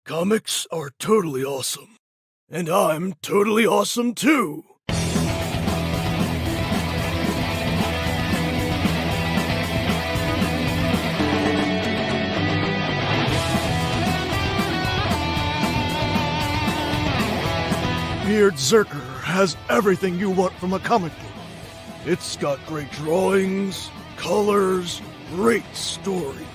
Comics are totally awesome. And I'm totally awesome too! BRZRKR has everything you want from a comic book. It's got great drawings, colors, great story.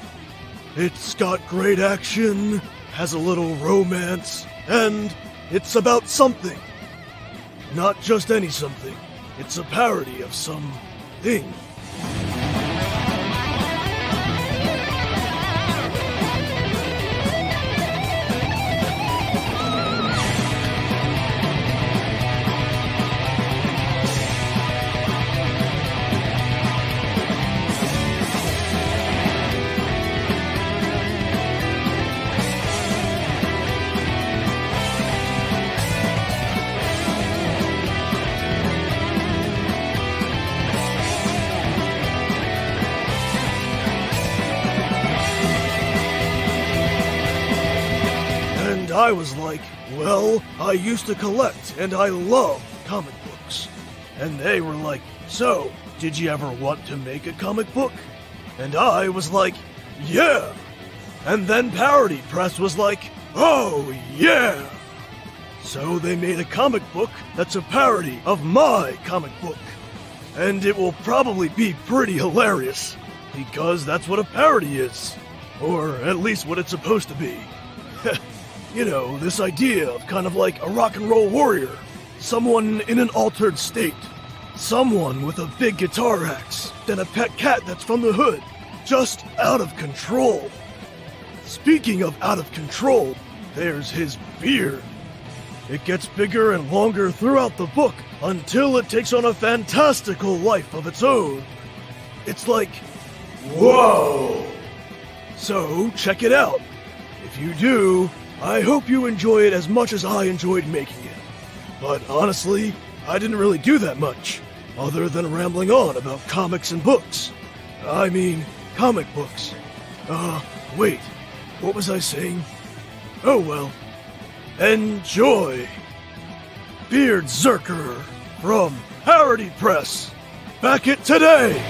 It's got great action, has a little romance, and it's about something. Not just any something. It's a parody of some thing. I was like, well, I used to collect and I love comic books. And they were like, so, did you ever want to make a comic book? And I was like, yeah. And then Parody Press was like, oh yeah. So they made a comic book that's a parody of my comic book. And it will probably be pretty hilarious, because that's what a parody is. Or at least what it's supposed to be. You know, this idea of kind of like a rock and roll warrior. Someone in an altered state. Someone with a big guitar axe. Then a pet cat that's from the hood. Just out of control. Speaking of out of control, there's his beard. It gets bigger and longer throughout the book until it takes on a fantastical life of its own. It's like, whoa! So, check it out. If you do, I hope you enjoy it as much as I enjoyed making it. But honestly, I didn't really do that much, other than rambling on about comics and books. I mean, comic books. Wait, what was I saying? Oh well. Enjoy! BEARDZZERKER from Parody Press. Back it today!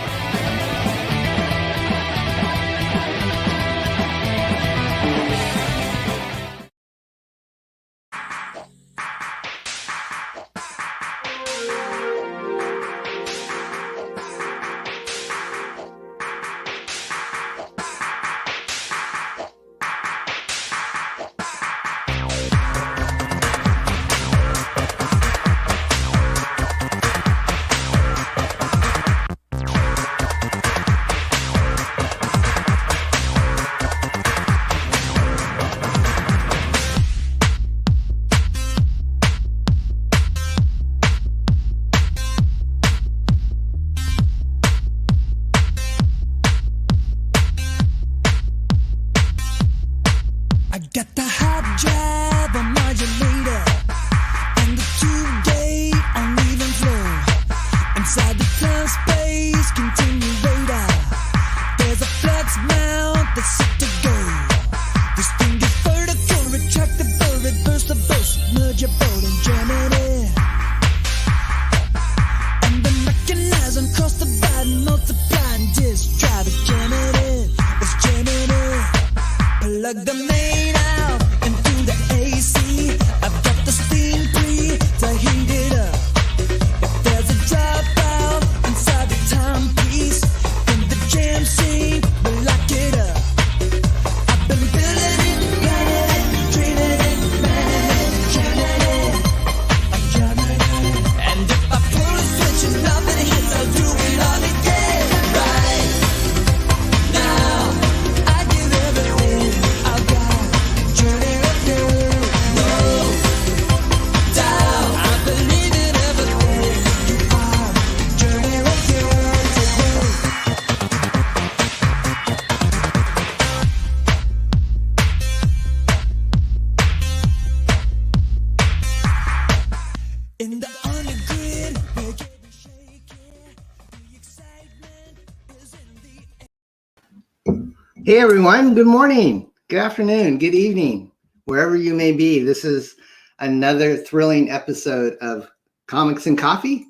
Hey everyone, good morning, good afternoon, good evening. wherever you may be. This is another thrilling episode of Comics and Coffee.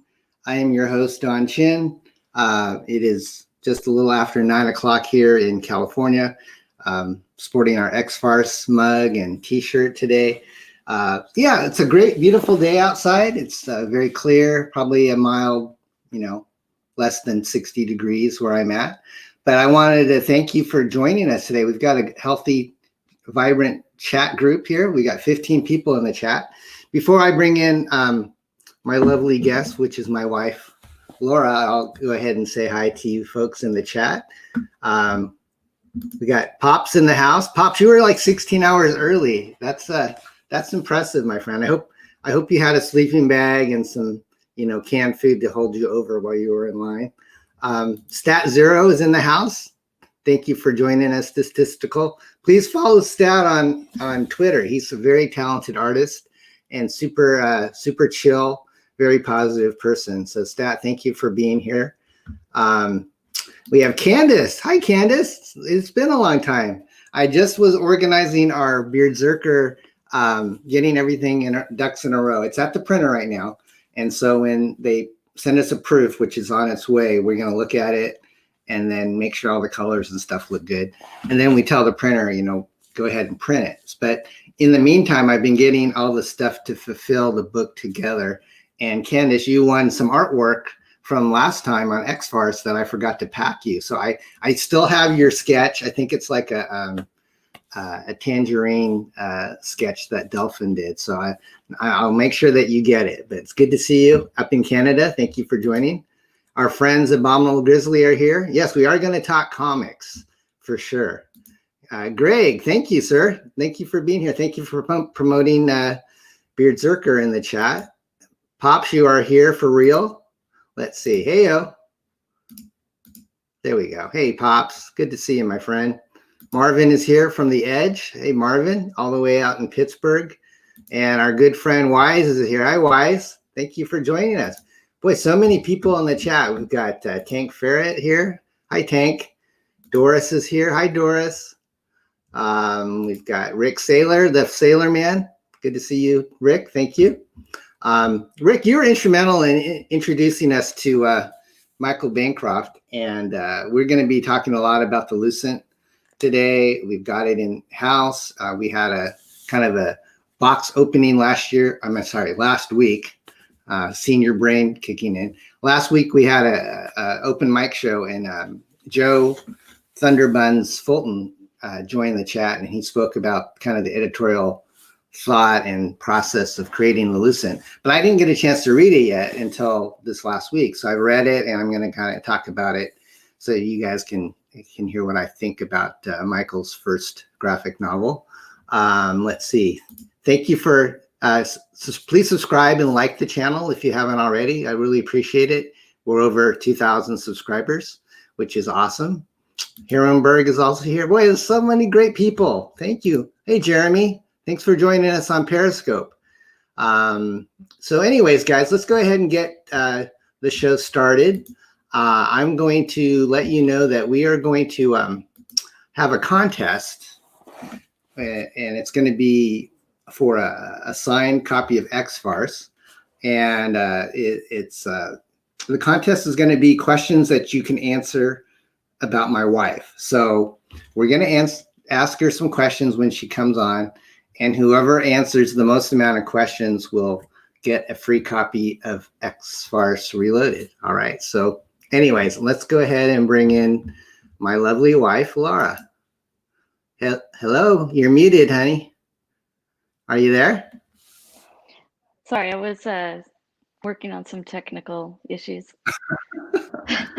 I am your host, Don Chin. It is just a little after 9 o'clock here in California. Sporting our X-FARCE mug and t-shirt today. Yeah, it's a great, beautiful day outside. It's very clear, probably a mild, less than 60 degrees where I'm at. But I wanted to thank you for joining us today. We've got a healthy, vibrant chat group here. We got 15 people in the chat. Before I bring in my lovely guest, which is my wife, Laura, I'll go ahead and say hi to you folks in the chat. We got Pops in the house. Pops, you were like 16 hours early. That's impressive, my friend. I hope you had a sleeping bag and some, canned food to hold you over while you were in line. Stat Zero is in the house. Thank you for joining us, Statistical. Please follow Stat on Twitter. He's a very talented artist and super chill, very positive person. So Stat, thank you for being here. We have Candace. Hi, Candace. It's been a long time. I just was organizing our BRZRKR, getting everything in ducks in a row. It's at the printer right now. And so when they send us a proof, which is on its way, we're going to look at it and then make sure all the colors and stuff look good. And then we tell the printer, go ahead and print it. But in the meantime, I've been getting all the stuff to fulfill the book together. And Candace, you won some artwork from last time on X-FARCE that I forgot to pack you. So I still have your sketch. I think it's like a tangerine sketch that Delphin did. So I'll make sure that you get it. But it's good to see you up in Canada. Thank you for joining. Our friends Abominable Grizzly are here. Yes, we are going to talk comics for sure. Greg, thank you, sir. Thank you for being here. Thank you for promoting BEARDZZERKER in the chat. Pops, you are here for real. Let's see. Hey-o. There we go. Hey, Pops. Good to see you, my friend. Marvin is here from the Edge. Hey, Marvin, all the way out in Pittsburgh. And our good friend Wise is here. Hi, Wise. Thank you for joining us. Boy, so many people in the chat. We've got Tank Ferret here. Hi, Tank. Doris is here. Hi, Doris. We've got Rick Sailor, the Sailor Man. Good to see you, Rick. Thank you. Rick, you were instrumental in introducing us to Michael Bancroft. And we're going to be talking a lot about the Lucent today. We've got it in house. We had a kind of a box opening last week. Senior brain kicking in. Last week we had a open mic show, and Joe Thunderbuns Poulton joined the chat, and he spoke about kind of the editorial thought and process of creating the Lucent. But I didn't get a chance to read it yet until this last week. So I read it, and I'm going to kind of talk about it so you guys can hear what I think about Michael's first graphic novel. Let's see. Thank you for, please subscribe and like the channel if you haven't already. I really appreciate it. We're over 2,000 subscribers, which is awesome. Herrenberg is also here. Boy, there's so many great people. Thank you. Hey, Jeremy. Thanks for joining us on Periscope. So anyways, guys, let's go ahead and get the show started. I'm going to let you know that we are going to have a contest, and it's going to be for a signed copy of X-FARCE. And the contest is going to be questions that you can answer about my wife. So we're going to ask her some questions when she comes on, and whoever answers the most amount of questions will get a free copy of X-FARCE Reloaded. All right. So anyways, let's go ahead and bring in my lovely wife, Laura. Hello, you're muted, honey. Are you there? Sorry, I was working on some technical issues.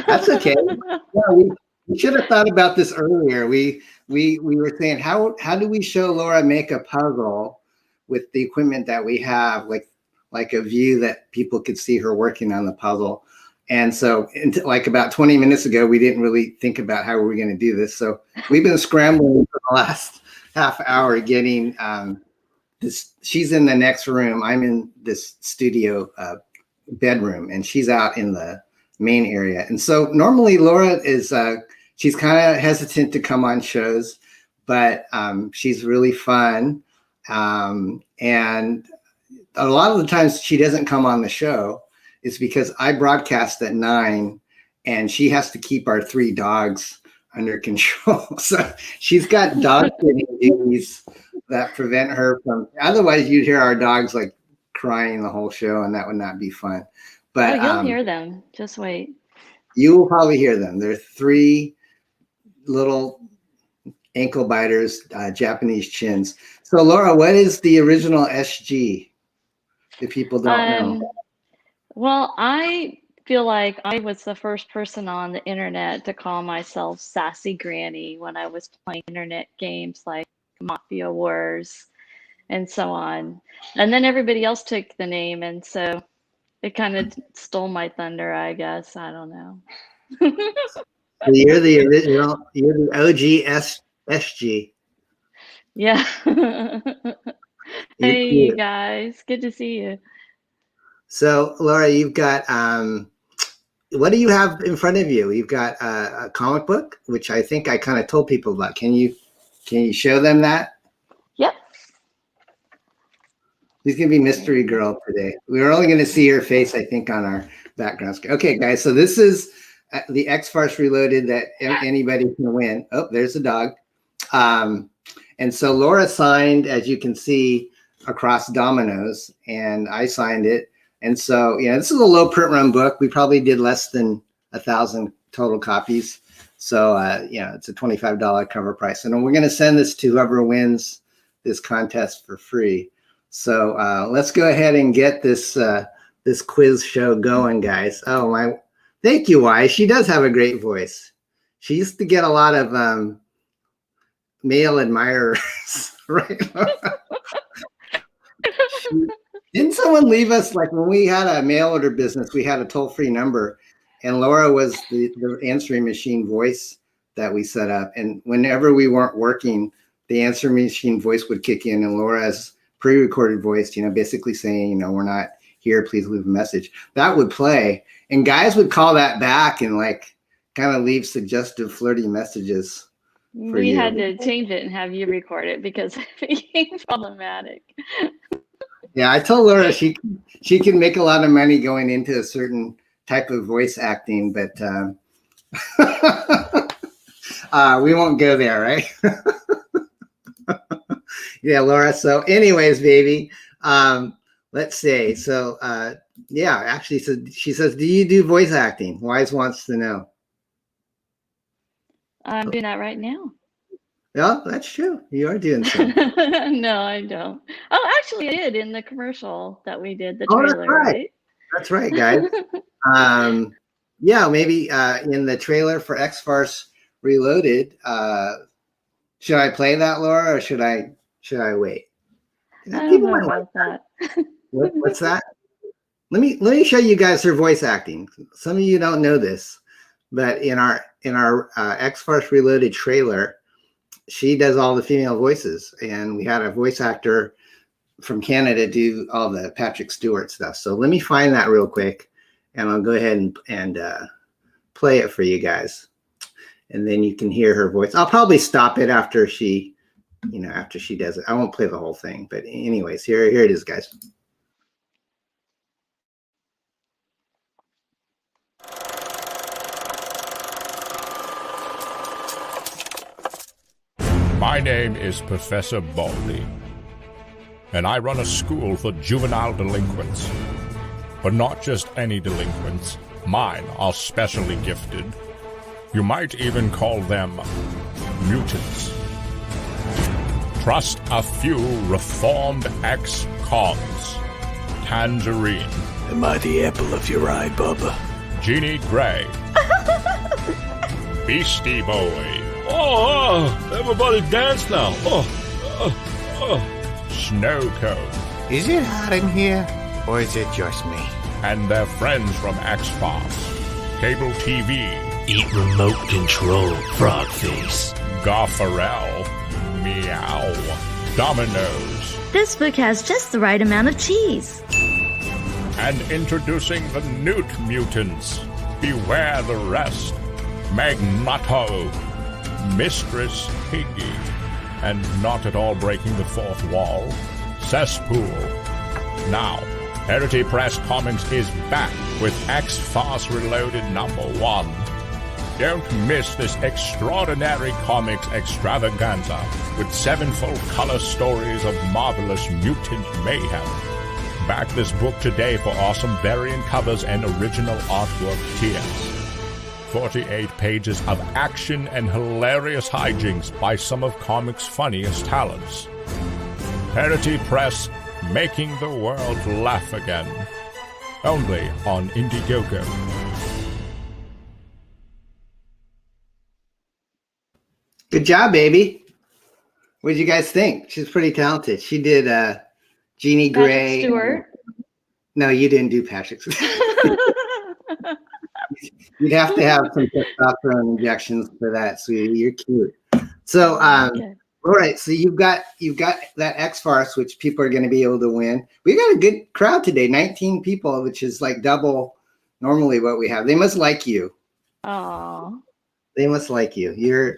That's okay. Yeah, we should have thought about this earlier. We were saying, how do we show Laura make a puzzle with the equipment that we have, like a view that people could see her working on the puzzle. And so like about 20 minutes ago, we didn't really think about how we were going to do this. So we've been scrambling for the last half hour getting this. She's in the next room. I'm in this studio bedroom, and she's out in the main area. And so normally Laura is, she's kind of hesitant to come on shows, but she's really fun. And a lot of the times she doesn't come on the show is because I broadcast at 9 and she has to keep our 3 dogs under control. So she's got dog sitting duties that prevent her from, otherwise you'd hear our dogs like crying the whole show and that would not be fun. But you'll hear them. Just wait. You will probably hear them. They're 3 little ankle biters, Japanese chins. So Laura, what is the original SG? If people don't know. Well, I feel like I was the first person on the internet to call myself Sassy Granny when I was playing internet games like Mafia Wars and so on. And then everybody else took the name, and so it kind of stole my thunder, I guess. I don't know. So you're the original, you're the OG SG. Yeah. Hey, you guys. Good to see you. So, Laura, you've got, what do you have in front of you? You've got a comic book, which I think I kind of told people about. Can you show them that? Yep. She's going to be Mystery Girl today. We're only going to see her face, I think, on our background screen. Okay, guys, so this is the X-FARCE Reloaded that anybody can win. Oh, there's the dog. And so Laura signed, as you can see, across dominoes, and I signed it. And so, this is a low print run book. We probably did less than 1,000 total copies. So, it's a $25 cover price. And we're going to send this to whoever wins this contest for free. So let's go ahead and get this this quiz show going, guys. Oh, thank you, Wise. She does have a great voice. She used to get a lot of male admirers, right? Didn't someone leave us, like when we had a mail order business, we had a toll-free number, and Laura was the answering machine voice that we set up. And whenever we weren't working, the answering machine voice would kick in, and Laura's pre-recorded voice, basically saying, we're not here, please leave a message. That would play, and guys would call that back and like kind of leave suggestive, flirty messages. We had to change it and have you record it because it became problematic. Yeah, I told Laura she can make a lot of money going into a certain type of voice acting, but we won't go there, right? Yeah, Laura. So anyways, baby, let's see. So actually, so she says, do you do voice acting? Wise wants to know. I'm doing that right now. Yeah, that's true. You are doing something. No, I don't. Oh, actually, I did in the commercial that we did, the trailer, right? That's right, guys. Maybe in the trailer for X-FARCE Reloaded, should I play that, Laura, or should I wait? I don't know about that. What's that? Let me show you guys her voice acting. Some of you don't know this, but in our X-FARCE Reloaded trailer, she does all the female voices, and we had a voice actor from Canada do all the Patrick Stewart stuff. So let me find that real quick, and I'll go ahead and play it for you guys, and then you can hear her voice. I'll probably stop it after she does it. I won't play the whole thing, but anyways, here it is, guys. My name is Professor Baldy, and I run a school for juvenile delinquents. But not just any delinquents. Mine are specially gifted. You might even call them mutants. Trust a few reformed ex-cons. Tangerine. Am I the apple of your eye, Bubba? Jeannie Gray. Beastie Boy. Everybody dance now. Snow Cone. Is it hot in here, or is it just me? And their friends from X-FARCE. Cable TV. Eat remote control, frog face. Garfarel. Meow. Dominoes. This book has just the right amount of cheese. And introducing the Newt Mutants. Beware the rest. Magneto. Mistress Piggy. and not at all breaking the fourth wall, cesspool. Now, Parody Press Comics is back with X-FARCE Reloaded #1. Don't miss this extraordinary comics extravaganza with 7 full color stories of marvelous mutant mayhem. Back this book today for awesome variant covers and original artwork tiers. 48 pages of action and hilarious hijinks by some of comics' funniest talents. Parody Press, making the world laugh again. Only on Indiegogo. Good job, baby. What did you guys think? She's pretty talented. She did Jeannie Gray. Stewart. No, you didn't do Patrick. You'd have to have some testosterone injections for that, sweetie. You're cute. So, Okay. all right. So you've got that X-FARCE, which people are going to be able to win. We got a good crowd today, 19 people, which is like double normally what we have. They must like you. Oh. They must like you.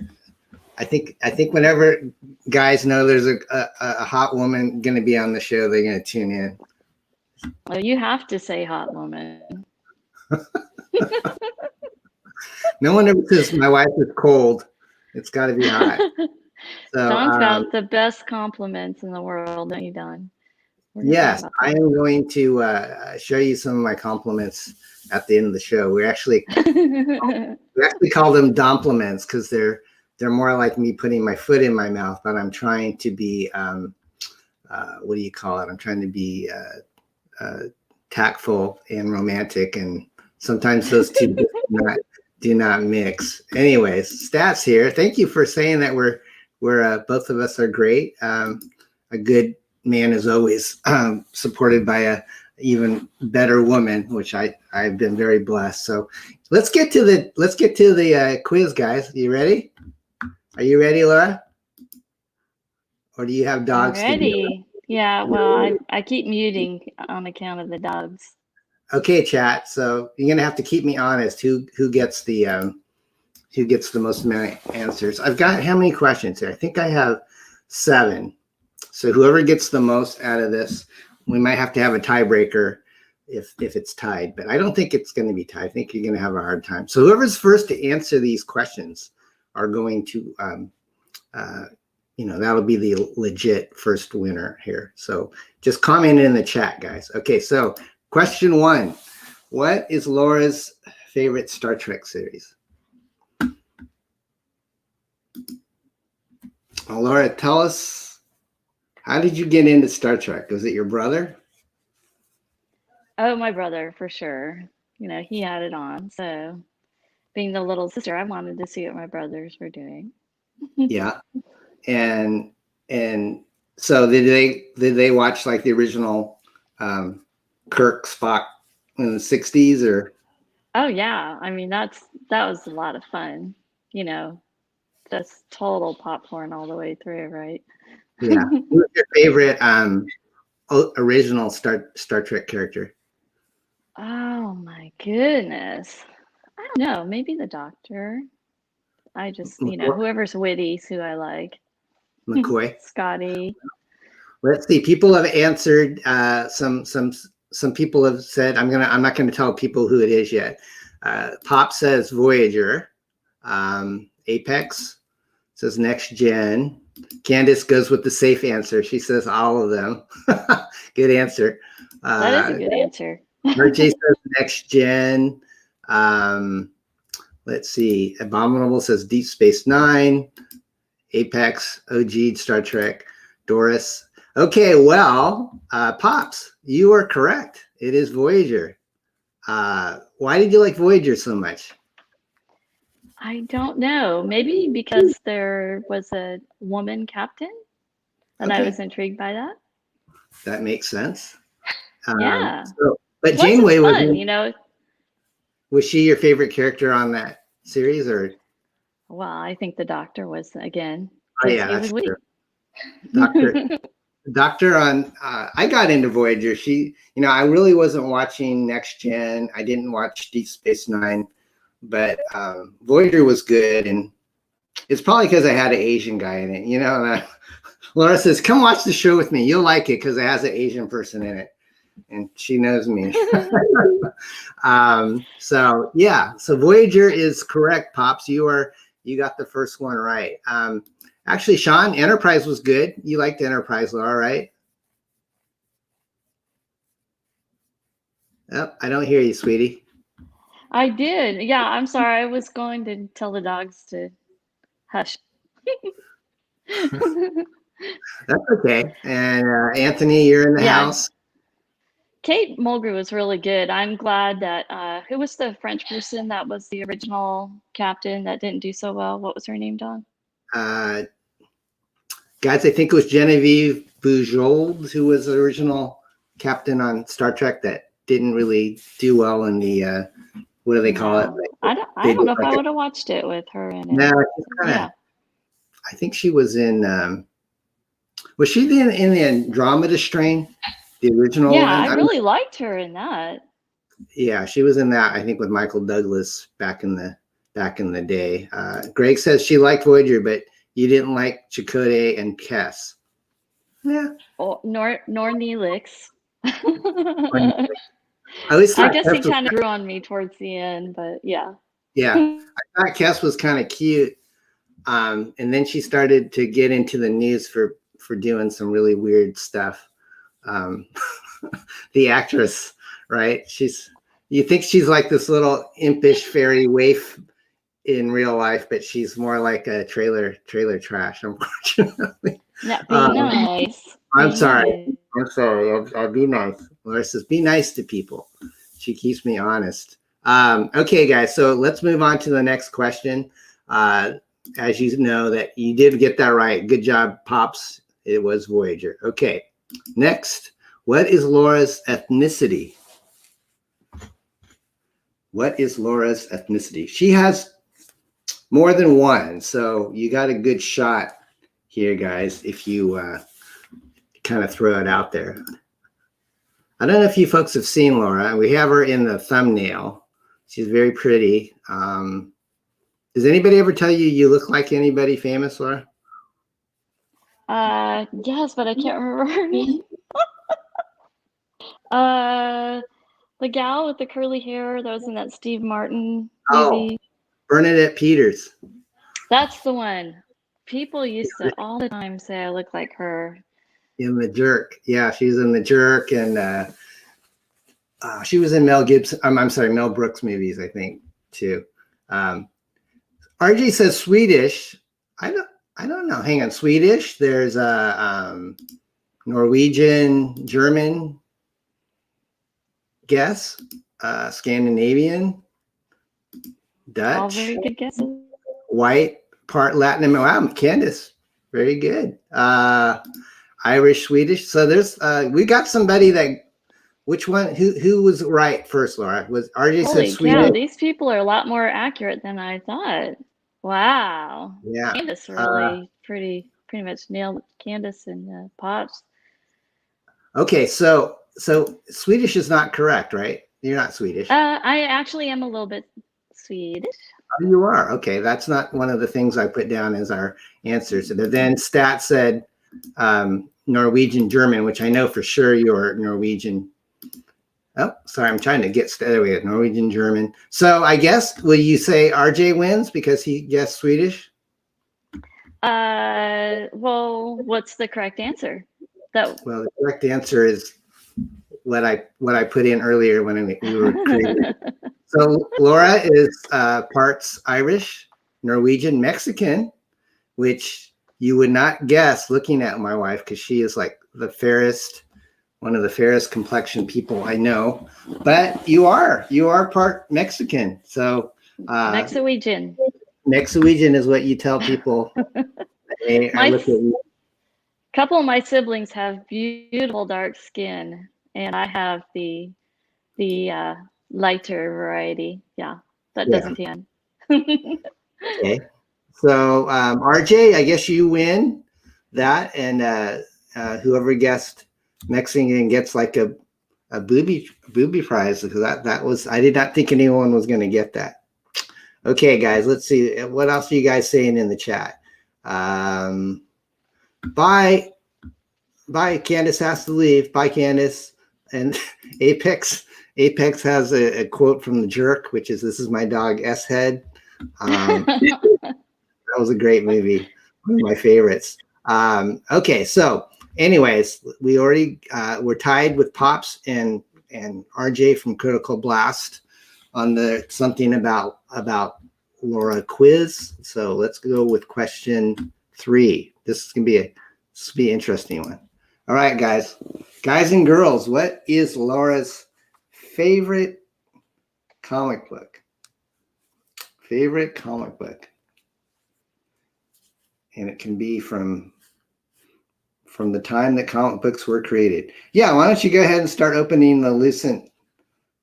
I think whenever guys know there's a hot woman going to be on the show, they're going to tune in. Well, you have to say hot woman. No one ever says my wife is cold. It's got to be hot. So, Don's got the best compliments in the world, don't you, Don? Yes, I am going to show you some of my compliments at the end of the show. We actually call them dompliments because they're more like me putting my foot in my mouth, but I'm trying to be what do you call it? I'm trying to be tactful and romantic, and sometimes those two do not mix. Anyways, Stats here. Thank you for saying that we're both of us are great. A good man is always supported by a even better woman, which I've been very blessed. So let's get to the quiz, guys. You ready? Are you ready, Laura? Or do you have dogs? I'm ready. Yeah, well, I keep muting on account of the dogs. Okay, chat. So you're gonna have to keep me honest. Who gets the most amount of answers? I've got how many questions here? I think I have 7. So whoever gets the most out of this, we might have to have a tiebreaker if it's tied. But I don't think it's going to be tied. I think you're going to have a hard time. So whoever's first to answer these questions are going to, that'll be the legit first winner here. So just comment in the chat, guys. Okay, so question 1. What is Laura's favorite Star Trek series? Well, Laura, tell us, how did you get into Star Trek? Was it your brother? Oh, my brother, for sure. He had it on. So being the little sister, I wanted to see what my brothers were doing. Yeah. And so did they watch like the original Kirk Spock in the 60s or? Oh yeah. I mean, that was a lot of fun, just total popcorn all the way through, right? Yeah. Who's your favorite original Star Trek character? Oh my goodness. I don't know. Maybe the Doctor. I just, whoever's witty is who I like. McCoy. Scotty. Let's see. People have answered. Some people have said. I'm not gonna tell people who it is yet. Pop says Voyager. Apex says Next Gen. Candace goes with the safe answer. She says all of them. Good answer. That is a good answer. RJ says Next Gen. Let's see. Abominable says Deep Space Nine. Apex, OG, Star Trek. Doris. Okay, well, Pops, you are correct. It is Voyager. Why did you like Voyager so much? I don't know. Maybe because there was a woman captain, and I was intrigued by that. That makes sense. Yeah. But Janeway was fun, Was she your favorite character on that series, or? Well, I think the Doctor was again. Oh yeah, that's true. Doctor on. I got into Voyager. I really wasn't watching Next Gen. I didn't watch Deep Space Nine, but Voyager was good, and It's probably because I had an Asian guy in it. You know, Laura says, "Come watch the show with me. You'll like it because it has an Asian person in it," and she knows me. So yeah, so Voyager is correct, Pops. You got the first one right. Actually, Sean, Enterprise was good. You liked Enterprise, Laura, right? Oh, I don't hear you, sweetie. I did. Yeah, I'm sorry. I was going to tell the dogs to hush. That's okay. And Anthony, you're in the house. Kate Mulgrew was really good. I'm glad that who was the French person that was the original captain that didn't do so well? What was her name, Don? Guys, I think it was Genevieve Bujold who was the original captain on Star Trek that didn't really do well in the what do they call it? I don't know if I would have watched it with her in it. No, I think she was in. Was she in the Andromeda Strain, the original? Yeah, one? I really liked her in that. Yeah, she was in that. I think with Michael Douglas back in the day. Greg says she liked Voyager, but you didn't like Chakotay and Kess. Yeah. Oh, nor Neelix. At least I guess he kind of grew on me towards the end, but yeah. Yeah, I thought Kess was kind of cute, and then she started to get into the news for doing some really weird stuff. The actress, right? You think she's like this little impish fairy waif in real life, but she's more like a trailer trash, unfortunately. Not being nice. I'm sorry. I'll be nice. Laura says, be nice to people. She keeps me honest. Okay, guys, so let's move on to the next question. As you know, that you did get that right. Good job, Pops. It was Voyager. Okay, next. What is Laura's ethnicity? What is Laura's ethnicity? She has more than one, so you got a good shot here, guys, if you kind of throw it out there. I don't know if you folks have seen Laura. We have her in the thumbnail. She's very pretty. Does anybody ever tell you look like anybody famous, Laura? Yes, but I can't remember her name. The gal with the curly hair that was in that Steve Martin movie. Oh, Bernadette Peters. That's the one. People used to all the time say I look like her. In The Jerk. Yeah, she's in The Jerk, and she was in Mel Brooks movies, I think, too. RJ says Swedish. I don't know. Hang on, Swedish. There's Norwegian, German. Guess. Scandinavian. Dutch. All very good guesses. White, part Latin American. Wow, Candace. Very good. Irish, Swedish. So there's we got somebody that. Which one? Who was right first, Laura? Was RJ said Swedish? Holy cow, these people are a lot more accurate than I thought. Wow. Yeah. Candace really pretty much nailed Candace and Pops. Okay, so Swedish is not correct, right? You're not Swedish. I actually am a little bit Swedish. Oh, you are. Okay, that's not one of the things I put down as our answers. And then Stat said Norwegian, German, which I know for sure you're Norwegian. Oh, sorry, I'm trying to get steady at Norwegian, German. So I guess, will you say RJ wins because he guessed Swedish? Well, what's the correct answer? Well, the correct answer is what I put in earlier when we were creating. So Laura is parts Irish, Norwegian, Mexican, which you would not guess looking at my wife because she is like the fairest, one of the fairest complexion people I know. But you are part Mexican. So Mexowegian. Mexowegian is what you tell people. Couple of my siblings have beautiful dark skin, and I have the lighter variety. Yeah, that doesn't tan. Okay. So RJ, I guess you win that, and whoever guessed Mexican gets like a booby prize, because that was, I did not think anyone was going to get that. Okay, guys, let's see. What else are you guys saying in the chat? Bye. Bye. Candace has to leave. Bye, Candace. And Apex has a quote from the Jerk, which is, "This is my dog, S-Head." That was a great movie. One of my favorites. Okay, so anyways, we already we're tied with Pops and RJ from Critical Blast on the something about Laura quiz. So let's go with question 3. This is gonna be an interesting one. All right, guys and girls, what is Laura's favorite comic book? Favorite comic book, and it can be from the time that comic books were created. Yeah, why don't you go ahead and start opening the Lucent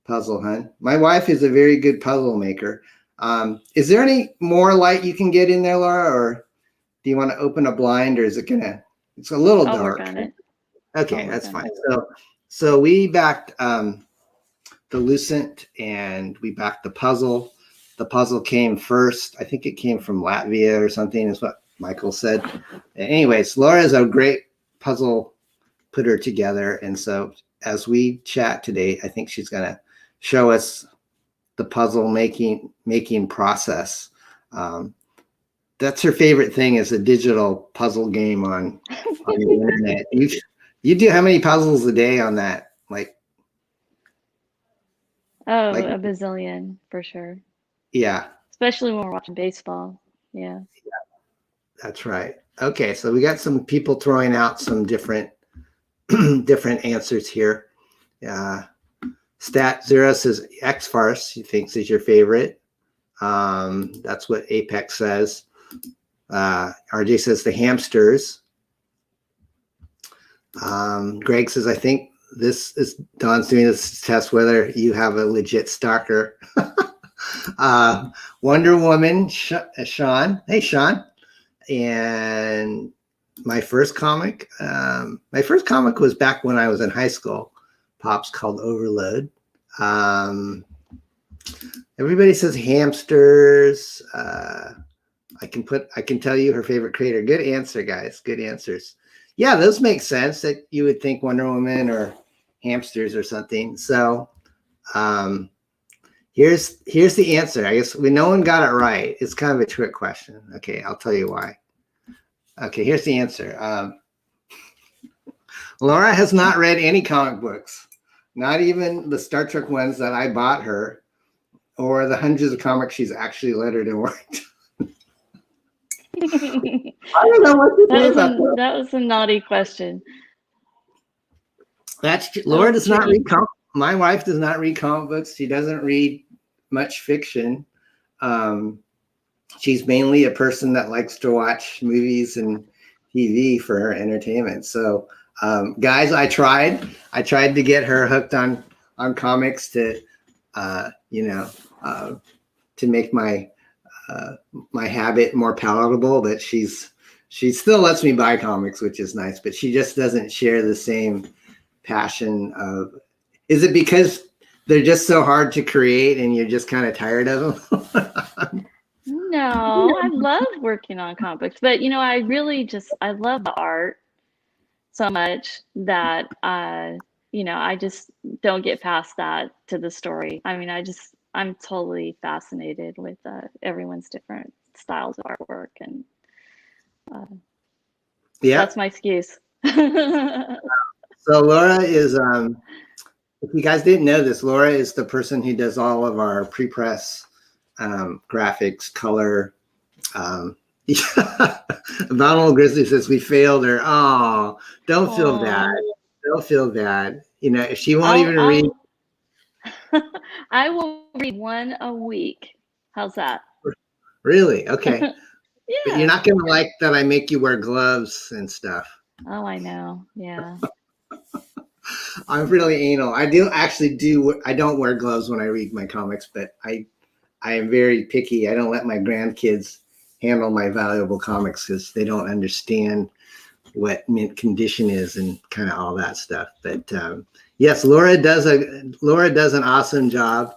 puzzle, hun? My wife is a very good puzzle maker. Is there any more light you can get in there, Laura, or do you want to open a blind, or is it gonna? It's a little I'll dark. work on it. Okay, that's fine. So we backed the Lucent and we backed the puzzle. The puzzle came first. I think it came from Latvia or something, is what Michael said. Anyways, Laura is a great puzzle putter together. And so as we chat today, I think she's going to show us the puzzle making process. That's her favorite thing, is a digital puzzle game on the internet. You do how many puzzles a day on that? Like a bazillion for sure. Yeah. Especially when we're watching baseball. Yeah. That's right. Okay, so we got some people throwing out some different different answers here. Stat Zero says X-FARCE, he thinks is your favorite. That's what Apex says. RJ says the Hamsters. Greg says, I think this is Don's doing this to test whether you have a legit stalker. Wonder Woman, Sean. Hey, Sean. And my first comic was back when I was in high school. Pops, called Overload. Everybody says Hamsters. I can tell you her favorite creator. Good answer, guys. Good answers. Yeah, those make sense that you would think Wonder Woman or Hamsters or something. So here's the answer. I guess no one got it right. It's kind of a trick question. Okay, I'll tell you why. Okay, here's the answer. Laura has not read any comic books, not even the Star Trek ones that I bought her, or the hundreds of comics she's actually lettered and worked. I don't know what to do about that. That was a naughty question. Laura does not read comic. My wife does not read comic books. She doesn't read much fiction. She's mainly a person that likes to watch movies and TV for her entertainment. So, guys, I tried to get her hooked on comics to make my habit more palatable, but she still lets me buy comics, which is nice, but she just doesn't share the same passion of. Is it because they're just so hard to create and you're just kind of tired of them? No, I love working on comics, but I love the art so much that I just don't get past that to the story. I mean, I'm totally fascinated with everyone's different styles of artwork, and that's my excuse. So Laura is, if you guys didn't know this, Laura is the person who does all of our pre-press graphics, color. Donald Grizzly says we failed her. Oh, don't feel bad. Don't feel bad. If she won't read. I will read one a week. How's that? Really? Okay. Yeah. But you're not going to like that I make you wear gloves and stuff. Oh, I know. Yeah. I'm really anal. I don't wear gloves when I read my comics, but I am very picky. I don't let my grandkids handle my valuable comics because they don't understand what mint condition is and kind of all that stuff. But yes, Laura does an awesome job.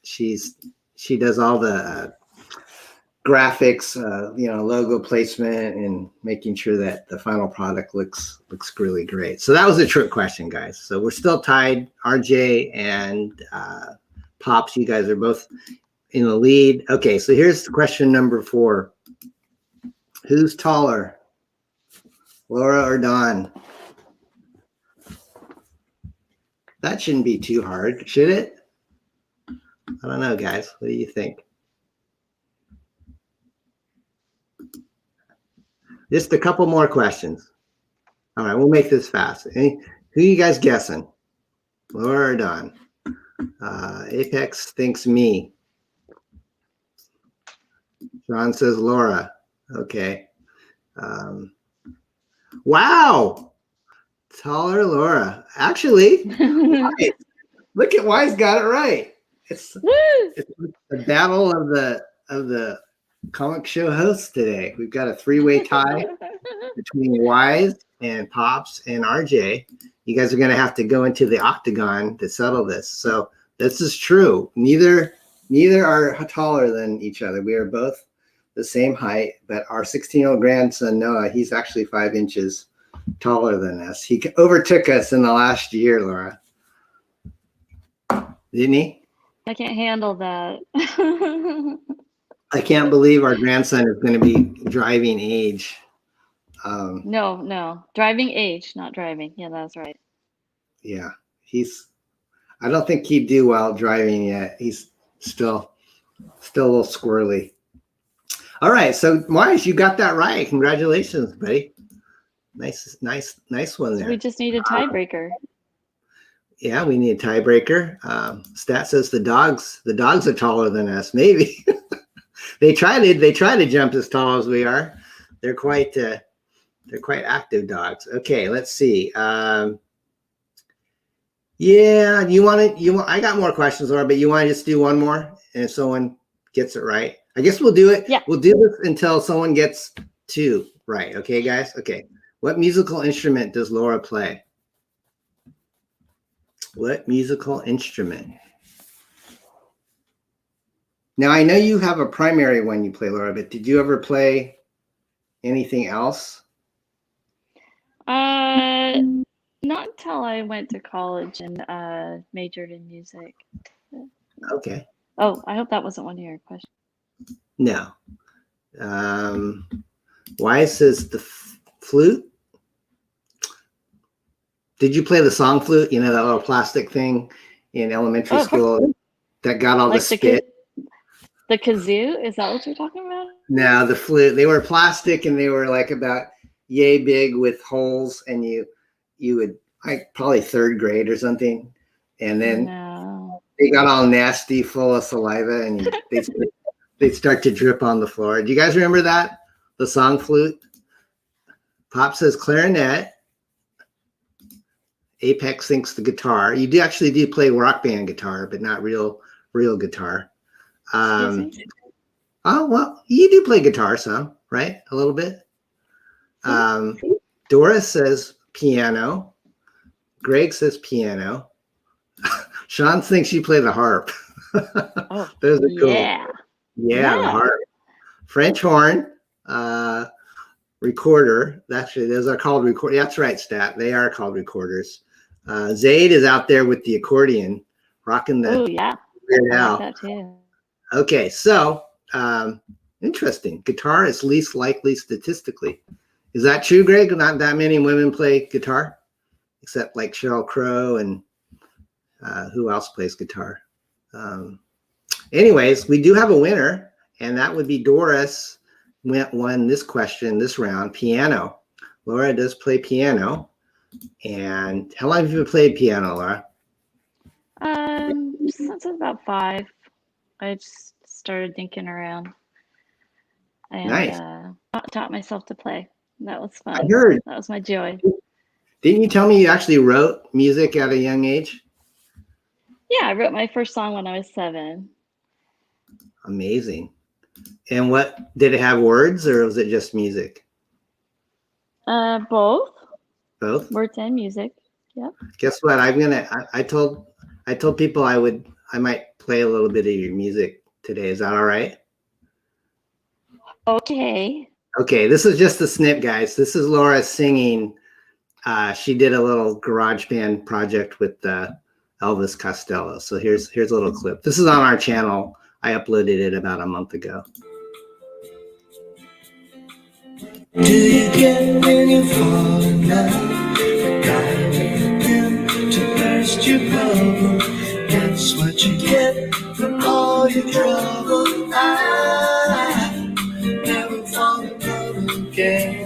She's she does all the graphics, logo placement, and making sure that the final product looks really great. So that was a trick question, guys. So we're still tied. RJ and Pops, you guys are both in the lead. Okay, so here's question number 4. Who's taller, Laura or Dawn? That shouldn't be too hard, should it? I don't know, guys. What do you think? Just a couple more questions. All right, we'll make this fast. Who are you guys guessing? Laura or Dawn? Apex thinks me. John says Laura. Okay. Wow. Taller Laura. Actually, right. Look at Wise got it right. It's the battle of the comic show hosts today. We've got a 3-way tie between Wise and Pops and RJ. You guys are going to have to go into the octagon to settle this. So this is true. Neither are taller than each other. We are both the same height, but our 16-year-old grandson Noah, he's actually 5 inches taller than us. He overtook us in the last year, Laura. Didn't he? I can't handle that. I can't believe our grandson is going to be driving age. No, driving age, not driving. Yeah, that's right. Yeah, I don't think he'd do well driving yet. He's still a little squirrely. All right, so Wise, you got that right. Congratulations, buddy. Nice one there. We just need a tiebreaker. Yeah, we need a tiebreaker. Stat says the dogs are taller than us. Maybe they try to jump as tall as we are. They're quite active dogs. Okay, let's see. Yeah, I got more questions, Laura, but you want to just do one more, and if someone gets it right, I guess we'll do it. Yeah. We'll do this until someone gets 2 right. Okay, guys. Okay. What musical instrument does Laura play? What musical instrument? Now, I know you have a primary one you play, Laura, but did you ever play anything else? Not until I went to college and majored in music. Okay. Oh, I hope that wasn't one of your questions. No. Why says the flute? Did you play the song flute? You know, that little plastic thing in elementary school that got all the spit? The kazoo? Is that what you're talking about? No, the flute. They were plastic and they were like about yay big with holes, and you would, like, probably 3rd grade or something, and then they got all nasty, full of saliva, and they'd start to drip on the floor. Do you guys remember that? The song flute? Pop says clarinet. Apex thinks the guitar. You actually do play rock band guitar, but not real guitar. Oh, well, you do play guitar some, right? A little bit. Doris says piano. Greg says piano. Sean thinks you play the harp. Those are cool. Yeah, the harp. French horn. Recorder. Actually, those are called record. That's right, Stat. They are called recorders. Zaid is out there with the accordion, rocking the. Oh yeah. I like that too. Okay, so interesting. Guitar is least likely statistically. Is that true, Greg? Not that many women play guitar, except like Sheryl Crow and who else plays guitar? Anyways, we do have a winner, and that would be Doris. Won this question, this round, piano. Laura does play piano. And how long have you played piano, Laura? Since I was about 5. I just started thinking around and taught myself to play. That was fun. I heard. That was my joy. Didn't you tell me you actually wrote music at a young age? Yeah, I wrote my first song when I was 7. Amazing. And what did it have, words, or was it just music? Both. Both? Words and music. Yep. Guess what? I told people I might play a little bit of your music today. Is that all right? Okay. Okay, this is just a snip, guys. This is Laura singing. She did a little garage band project with Elvis Costello. So here's a little clip. This is on our channel. I uploaded it about a month ago. Do you get when you fall in love? The guy with him to burst your bubble. That's what you get for all your trouble. I never fall in love again.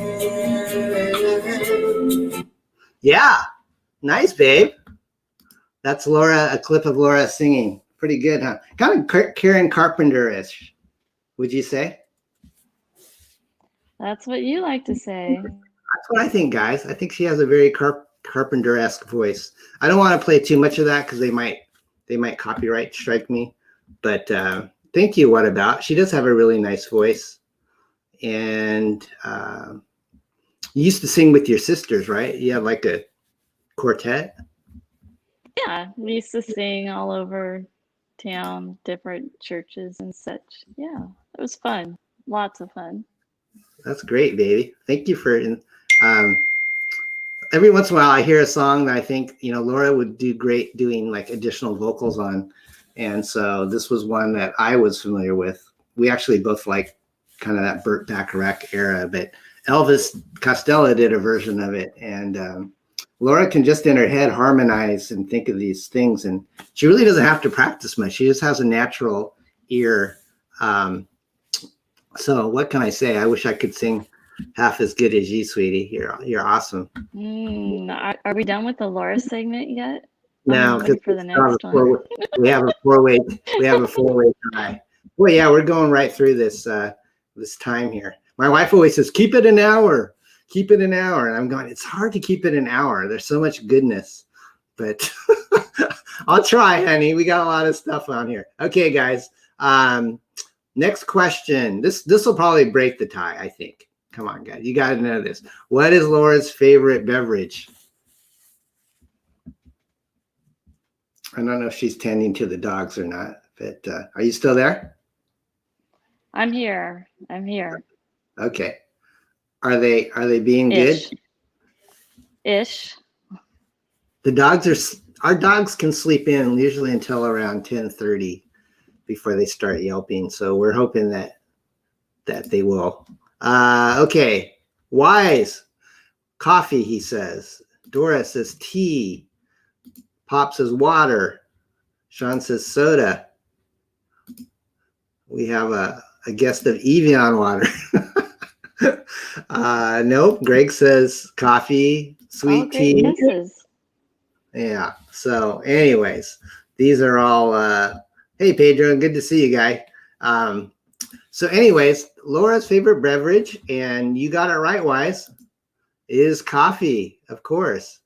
Yeah, nice, babe. That's Laura, a clip of Laura singing. Pretty good, huh? Kind of Karen Carpenter-ish, would you say? That's what you like to say. That's what I think, guys. I think she has a very Carpenter-esque voice. I don't want to play too much of that because they might copyright strike me. But thank you. What about? She does have a really nice voice. And you used to sing with your sisters, right? You have like a quartet. Yeah, we used to sing all over town, different churches and such. Yeah, it was fun. Lots of fun. That's great, baby. Thank you for every once in a while I hear a song that I think, Laura would do great doing like additional vocals on. And so this was one that I was familiar with. We actually both like kind of that Burt Bacharach era, but Elvis Costello did a version of it. And Laura can just in her head harmonize and think of these things. And she really doesn't have to practice much. She just has a natural ear. So what can I say? I wish I could sing half as good as you, sweetie. You're awesome. Are we done with the Laura segment yet? No, because for the next one. We have a four-way tie. Well, yeah, we're going right through this this time here. My wife always says, "Keep it an hour. Keep it an hour." And I'm going, it's hard to keep it an hour. There's so much goodness, but I'll try, honey. We got a lot of stuff on here. Okay, guys. Next question. This will probably break the tie, I think. Come on, guys. You got to know this. What is Laura's favorite beverage? I don't know if she's tending to the dogs or not, but are you still there? I'm here. Okay. Are they being good? Ish. Our dogs can sleep in usually until around 10:30 before they start yelping. So we're hoping that they will. Okay. Wise. Coffee, he says. Doris says tea. Pop says water. Sean says soda. We have a guest of Evian water. Nope. Greg says coffee, sweet tea. Guesses. Yeah. So anyways, these are all, hey, Pedro, good to see you, guy. So anyways, Laura's favorite beverage, and you got it right, Wise, is coffee, of course.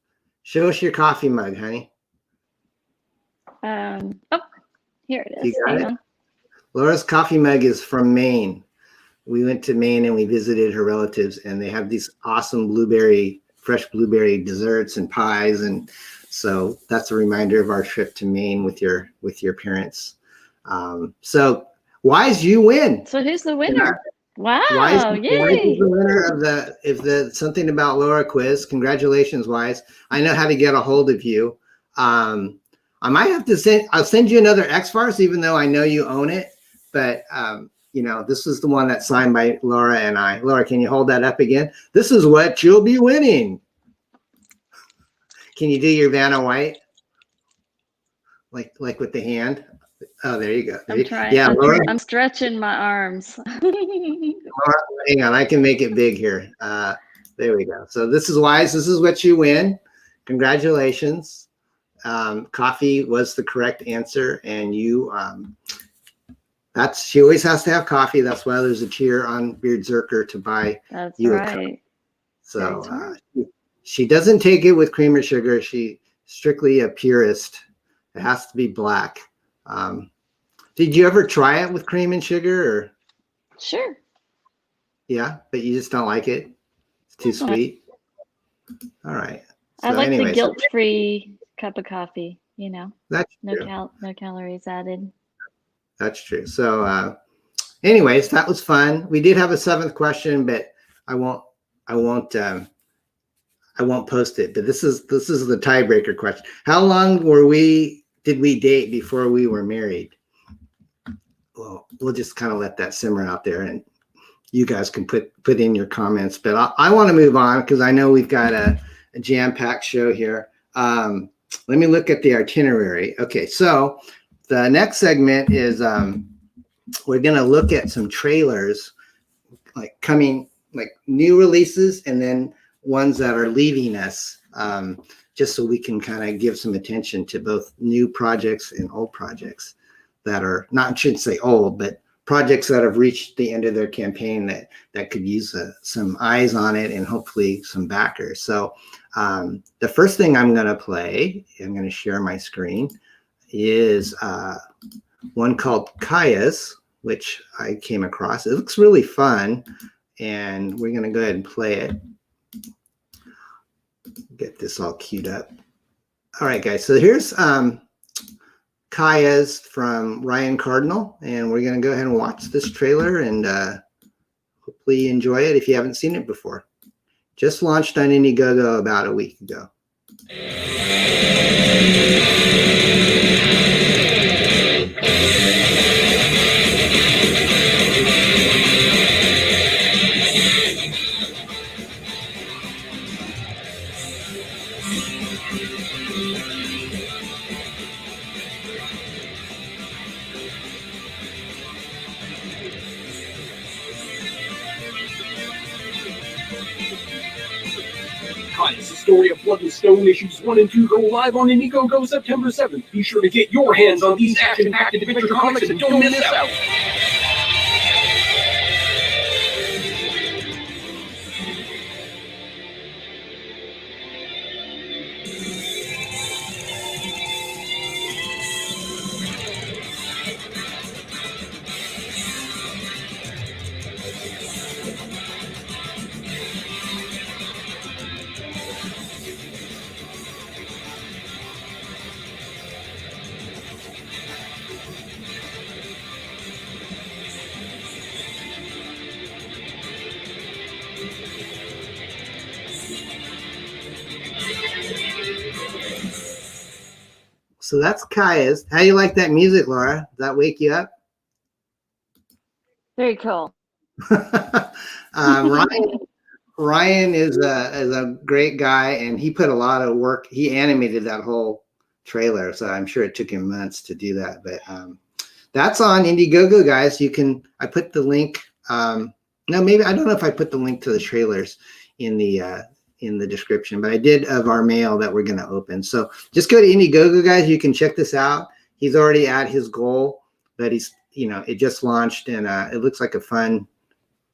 Show us your coffee mug, honey. Oh, here it is. You got it? Laura's coffee mug is from Maine. We went to Maine and we visited her relatives, and they have these awesome fresh blueberry desserts and pies. And so that's a reminder of our trip to Maine with your parents. So Wise, you win. So who's the winner? Wow. Wise Yay. is the winner of the Something About Laura quiz. Congratulations, Wise. I know how to get a hold of you. I might have to I'll send you another X-FARCE, even though I know you own it. But, this is the one that's signed by Laura and I. Laura, can you hold that up again? This is what you'll be winning. Can you do your Vanna White? Like with the hand? Oh, there you go. I'm trying. Yeah, Laura. I'm stretching my arms. Laura, hang on. I can make it big here. There we go. So this is Wise. This is what you win. Congratulations. Coffee was the correct answer, and you she always has to have coffee. That's why there's a cheer on BRZRKR to buy you a cup. So she doesn't take it with cream or sugar. She's strictly a purist. It has to be black. Did you ever try it with cream and sugar? Or? Sure. Yeah, but you just don't like it. It's too sweet. All right. So I like the guilt-free cup of coffee. That's no calories added. That's true. So, anyways, that was fun. We did have a 7th question, but I won't post it. But this is the tiebreaker question. How long did we date before we were married? Well, we'll just kind of let that simmer out there, and you guys can put in your comments. But I want to move on because I know we've got a jam-packed show here. Let me look at the itinerary. Okay, so the next segment is we're going to look at some trailers, like new releases, and then ones that are leaving us, just so we can kind of give some attention to both new projects and old projects that are not, I shouldn't say old, but projects that have reached the end of their campaign that could use some eyes on it and hopefully some backers. So the first thing I'm going to play, I'm going to share my screen, is one called Kaya's, which I came across. It looks really fun, and we're going to go ahead and play it. Get this all queued up. All right, guys. So here's Kaya's from Ryan Cardinal, and we're going to go ahead and watch this trailer and hopefully enjoy it if you haven't seen it before. Just launched on Indiegogo about a week ago. It's the story of Blood and Stone issues 1 and 2 go live on Indiegogo September 7th. Be sure to get your hands on these action-packed adventure comics and don't miss out. So that's Kaya's. How do you like that music, Laura? Does that wake you up? Very cool. Ryan is a great guy, and he put a lot of work. He animated that whole trailer, so I'm sure it took him months to do that. But that's on Indiegogo, guys. You can. I put the link. No, maybe I don't know if I put the link to the trailers in the description, but I did of our mail that we're going to open. So just go to Indiegogo, guys. You can check this out. He's already at his goal, but it just launched, and it looks like a fun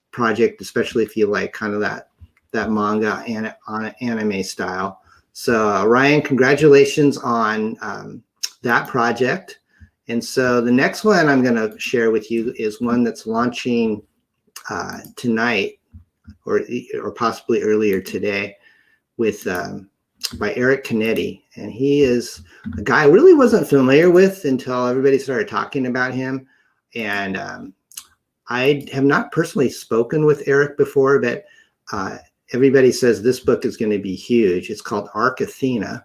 project, especially if you like kind of that manga and anime style. So Ryan, congratulations on that project. And so the next one I'm going to share with you is one that's launching tonight, or possibly earlier today, with by Eric Canetti. And he is a guy I really wasn't familiar with until everybody started talking about him. And I have not personally spoken with Eric before, but everybody says this book is going to be huge. It's called ATHENA.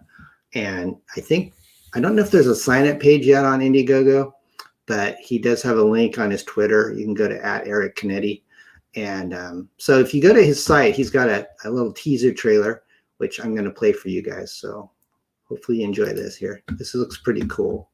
And I don't know if there's a sign-up page yet on Indiegogo, but he does have a link on his Twitter. You can go to @Eric Canetti. And so if you go to his site, he's got a little teaser trailer, which I'm going to play for you guys. So hopefully you enjoy this here. This looks pretty cool.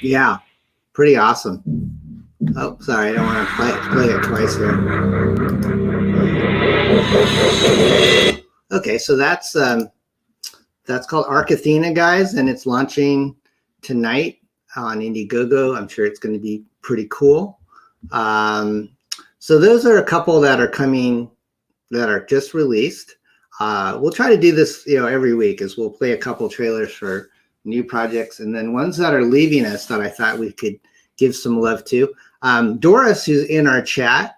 Yeah, pretty awesome. Oh, sorry, I don't want to play it twice here. Okay, so that's called ATHENA, guys, and it's launching tonight on Indiegogo. I'm sure it's going to be pretty cool. So those are a couple that are coming, that are just released. We'll try to do this, every week, as we'll play a couple trailers for new projects, and then ones that are leaving us that I thought we could give some love to. Doris, who's in our chat,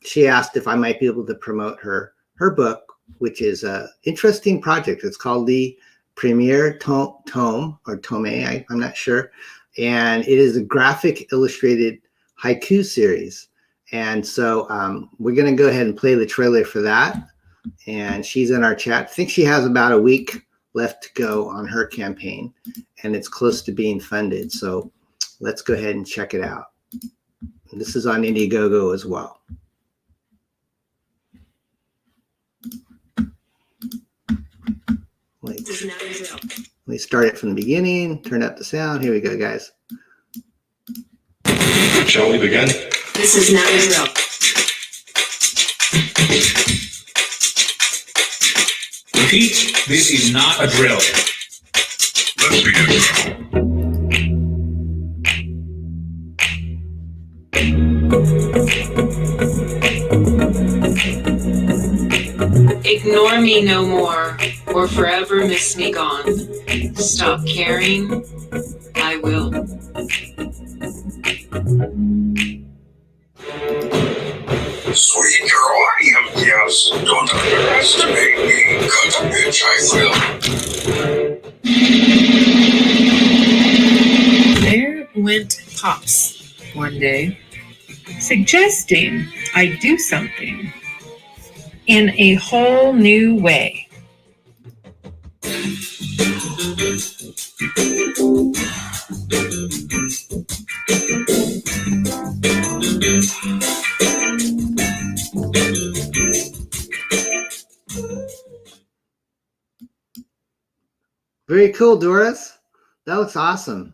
she asked if I might be able to promote her book, which is an interesting project. It's called the Premiere Tome, or Tome, I'm not sure. And it is a graphic illustrated haiku series. And so we're going to go ahead and play the trailer for that. And she's in our chat. I think she has about a week left to go on her campaign, and it's close to being funded. So let's go ahead and check it out. This is on Indiegogo as well. Let me start it from the beginning, turn up the sound. Here we go, guys. Shall we begin? This is not a drill. Repeat, this is not a drill. Let's begin. Ignore me no more, or forever miss me gone. Stop caring, I will. Sweet girl, I am yes. Don't underestimate me, cause bitch I will. There went Pops one day, suggesting I do something in a whole new way. Very cool, Doris. That looks awesome.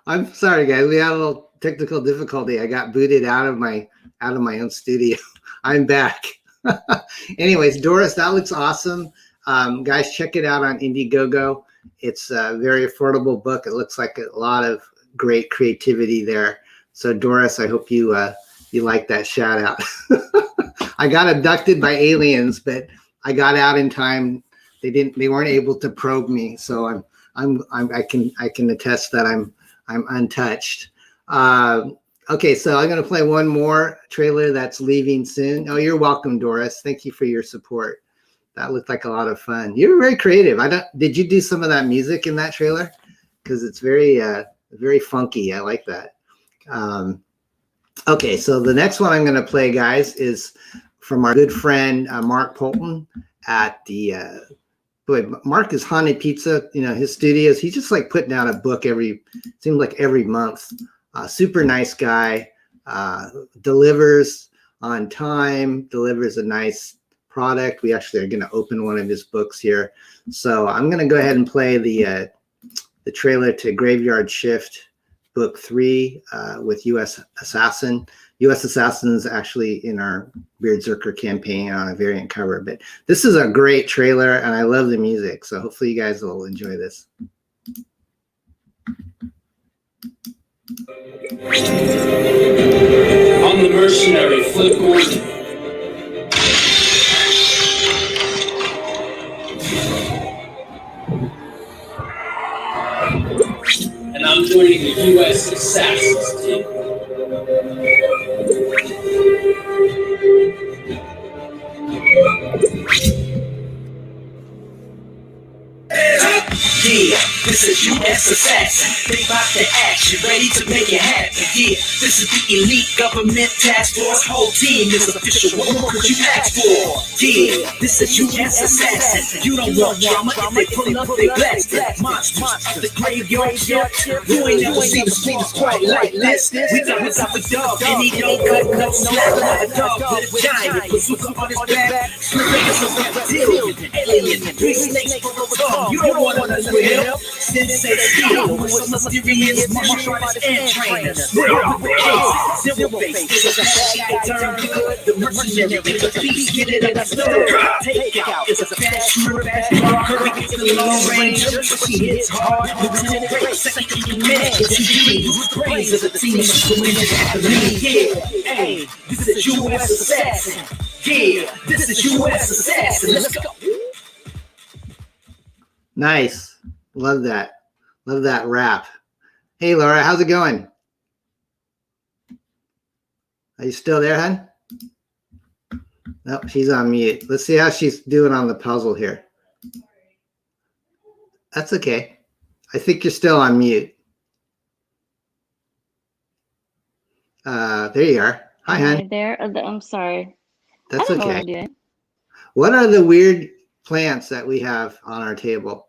I'm sorry, guys. We had a little technical difficulty. I got booted out of my own studio. I'm back. Anyways, Doris, that looks awesome. Guys, check it out on Indiegogo. It's a very affordable book. It looks like a lot of great creativity there. So, Doris, I hope you like that shout out. I got abducted by aliens, but I got out in time. They weren't able to probe me, so I can attest that I'm untouched. Okay, so I'm going to play one more trailer that's leaving soon. Oh, you're welcome, Doris. Thank you for your support. That looked like a lot of fun. You were very creative. Did you do some of that music in that trailer? Because it's very funky. I like that. Okay, so the next one I'm going to play, guys, is from our good friend Mark Poulton at the Mark is Haunted Pizza. His studios. He's just like putting out a book seems like every month. Super nice guy. Delivers on time. Delivers a nice product. We actually are going to open one of his books here. So I'm going to go ahead and play the trailer to Graveyard Shift book 3 with USAssassin. USAssassin is actually in our BRZRKR campaign on a variant cover, but this is a great trailer and I love the music. So hopefully you guys will enjoy this. On the mercenary, Flip Gordon. And I'm joining the USAssassin team. This is USAssassin. They about to action, ready to make it happen. Yeah, this is the elite government task force. Whole team is official. What more could you ask for? Yeah, this is USAssassin. You don't want drama if they pull up, they blast it. Monsters, the graveyard shift. You ain't never seen the sweetest quite like this. We got the dog, and he don't cut no slack like a dog with a giant bazooka on his back. Slippers of reptilian, alien, three snakes for a tongue. You don't want to mess with him. Sensei Steel with some mysterious martial artists and trainers. Zero face is a bad guy turned good. The mercenary with the beast, get it understood. Takeout is a fast shooter, BRZRKR gets the long range. She hits hard. Lieutenant Ray, second in command. TG, who's the brains of the team. Yeah, hey, this is USAssassin. Yeah, this is USAssassin. Let's go. Nice. Love that. Love that rap. Hey, Laura, how's it going? Are you still there, hon? Nope, she's on mute. Let's see how she's doing on the puzzle here. That's okay. I think you're still on mute. There you are. Hi, hon. Hi there. I'm sorry. That's I don't know what okay. I'm doing. What are the weird plants that we have on our table?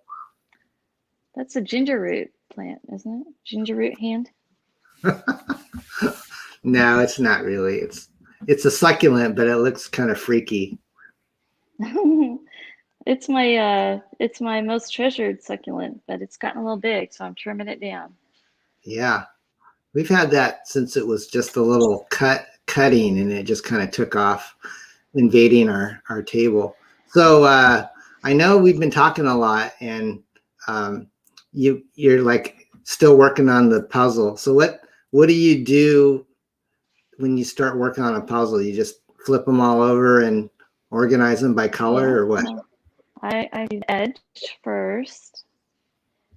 That's a ginger root plant, isn't it? Ginger root hand. No, it's not really. It's a succulent, but it looks kind of freaky. It's my most treasured succulent, but it's gotten a little big, so I'm trimming it down. Yeah. We've had that since it was just a little cutting, and it just kind of took off, invading our table. So I know we've been talking a lot, and you're like still working on the puzzle. So what do you do when you start working on a puzzle? You just flip them all over and organize them by color, or what? I do edge first,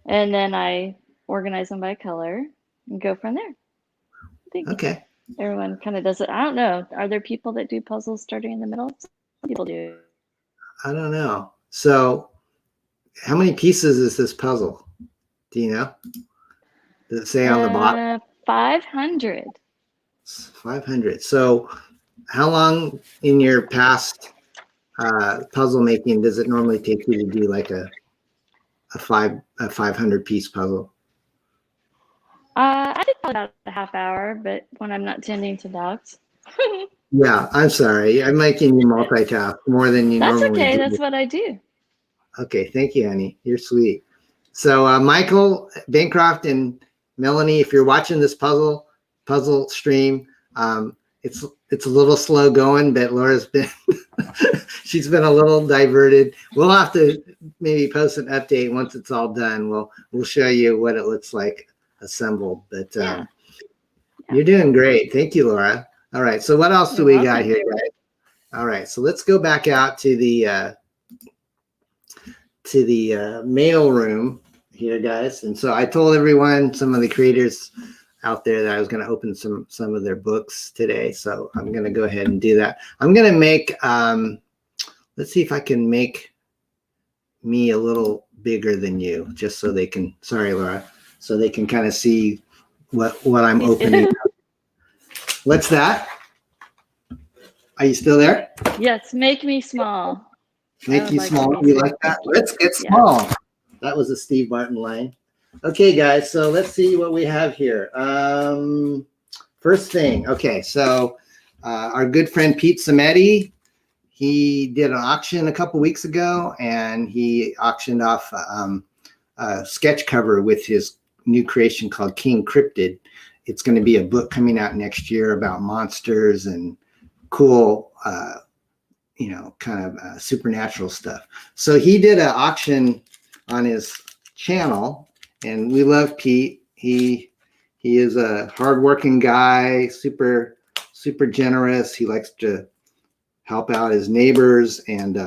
and then I organize them by color and go from there. I think okay. Everyone kind of does it. I don't know. Are there people that do puzzles starting in the middle? Some people do. I don't know. So how many pieces is this puzzle? Do you know? Does it say on the bottom? 500. 500. So how long in your past puzzle making does it normally take you to do like a 500 piece puzzle? I think probably about a half hour, but when I'm not tending to dogs. Yeah, I'm sorry. I'm making you multitask more than you normally do. That's okay. That's what I do. Okay, thank you, honey. You're sweet. So Michael Bancroft and Melanie, if you're watching this puzzle stream, it's a little slow going, but Laura's been she's been a little diverted. We'll have to maybe post an update once it's all done. We'll show you what it looks like assembled. But you're doing great. Thank you, Laura. All right. So what else do we got here, guys? All right. So let's go back out to the mail room here, guys. And so I told everyone, some of the creators out there, that I was going to open some of their books today. So I'm going to go ahead and do that. I'm going to make, let's see if I can make me a little bigger than you, just so they can, sorry, Laura, so they can kind of see what I'm opening. What's that? Are you still there? Yes, make me small. Make you small. You like that? Let's get small. Yeah. That was a Steve Martin line. Okay, guys. So let's see what we have here. First thing. Okay, so our good friend Pete Simeti, he did an auction a couple weeks ago, and he auctioned off a sketch cover with his new creation called King Cryptid. It's going to be a book coming out next year about monsters and cool, kind of supernatural stuff. So he did an auction on his channel, and we love Pete. He is a hardworking guy, super generous. He likes to help out his neighbors, and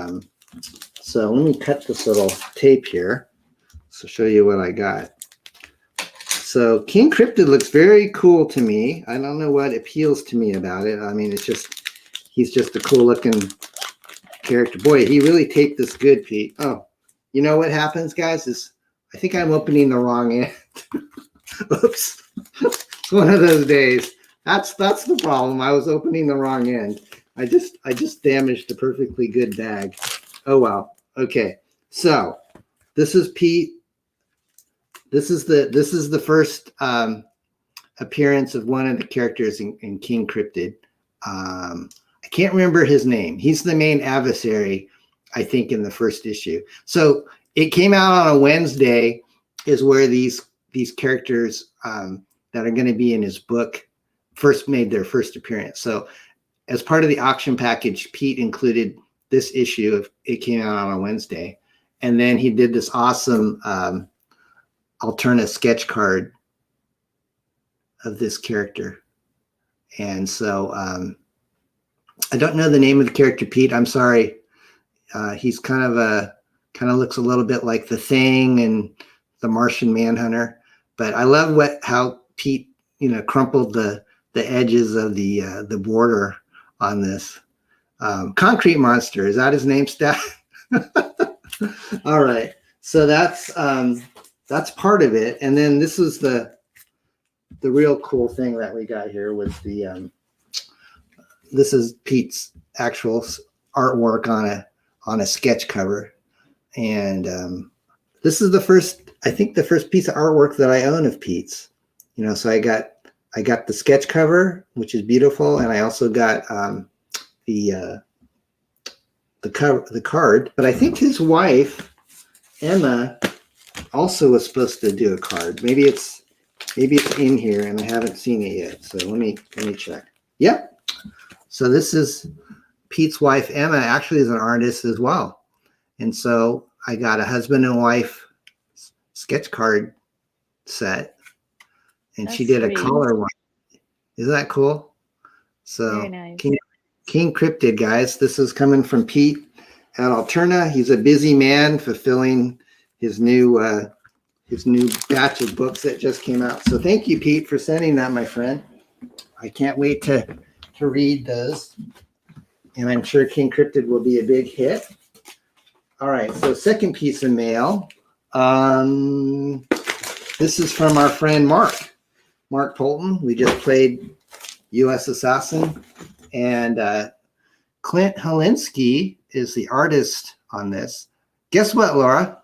so let me cut this little tape here to show you what I got. So King Cryptid looks very cool to me. I don't know what appeals to me about it. I mean, he's just a cool looking character. Boy, he really taped this good, Pete. Oh, you know what happens, guys, is I think I'm opening the wrong end. Oops. It's one of those days. That's the problem. I was opening the wrong end. I just damaged a perfectly good bag. Oh well. Okay. So this is Pete. This is the first appearance of one of the characters in King Cryptid. I can't remember his name. He's the main adversary, I think, in the first issue. So it came out on a Wednesday, is where these characters that are going to be in his book first made their first appearance. So as part of the auction package, Pete included this issue of it came out on a Wednesday. And then he did this awesome alternate sketch card of this character. And so I don't know the name of the character, Pete. I'm sorry. He's kind of looks a little bit like the Thing and the Martian Manhunter. But I love how Pete, crumpled the edges of the border on this. Concrete Monster, is that his name, Steph? All right. So that's part of it. And then this is the real cool thing that we got here was this is Pete's actual artwork on a sketch cover. And this is the first piece of artwork that I own of Pete's. So I got the sketch cover, which is beautiful, and I also got the card. But I think his wife Emma also was supposed to do a card. Maybe it's in here, and I haven't seen it yet. So let me check. Yep. So this is Pete's wife Emma. Actually, is an artist as well, and so I got a husband and wife sketch card set, and she did a color one. Isn't that cool? So very nice. King Cryptid, guys. This is coming from Pete at ATHENA. He's a busy man fulfilling his new batch of books that just came out. So thank you, Pete, for sending that, my friend. I can't wait to read those, and I'm sure King Cryptid will be a big hit. All right, so second piece of mail. This is from our friend Mark Poulton. We just played USAssassin, and Clint Hilinski is the artist on this. Guess what, Laura?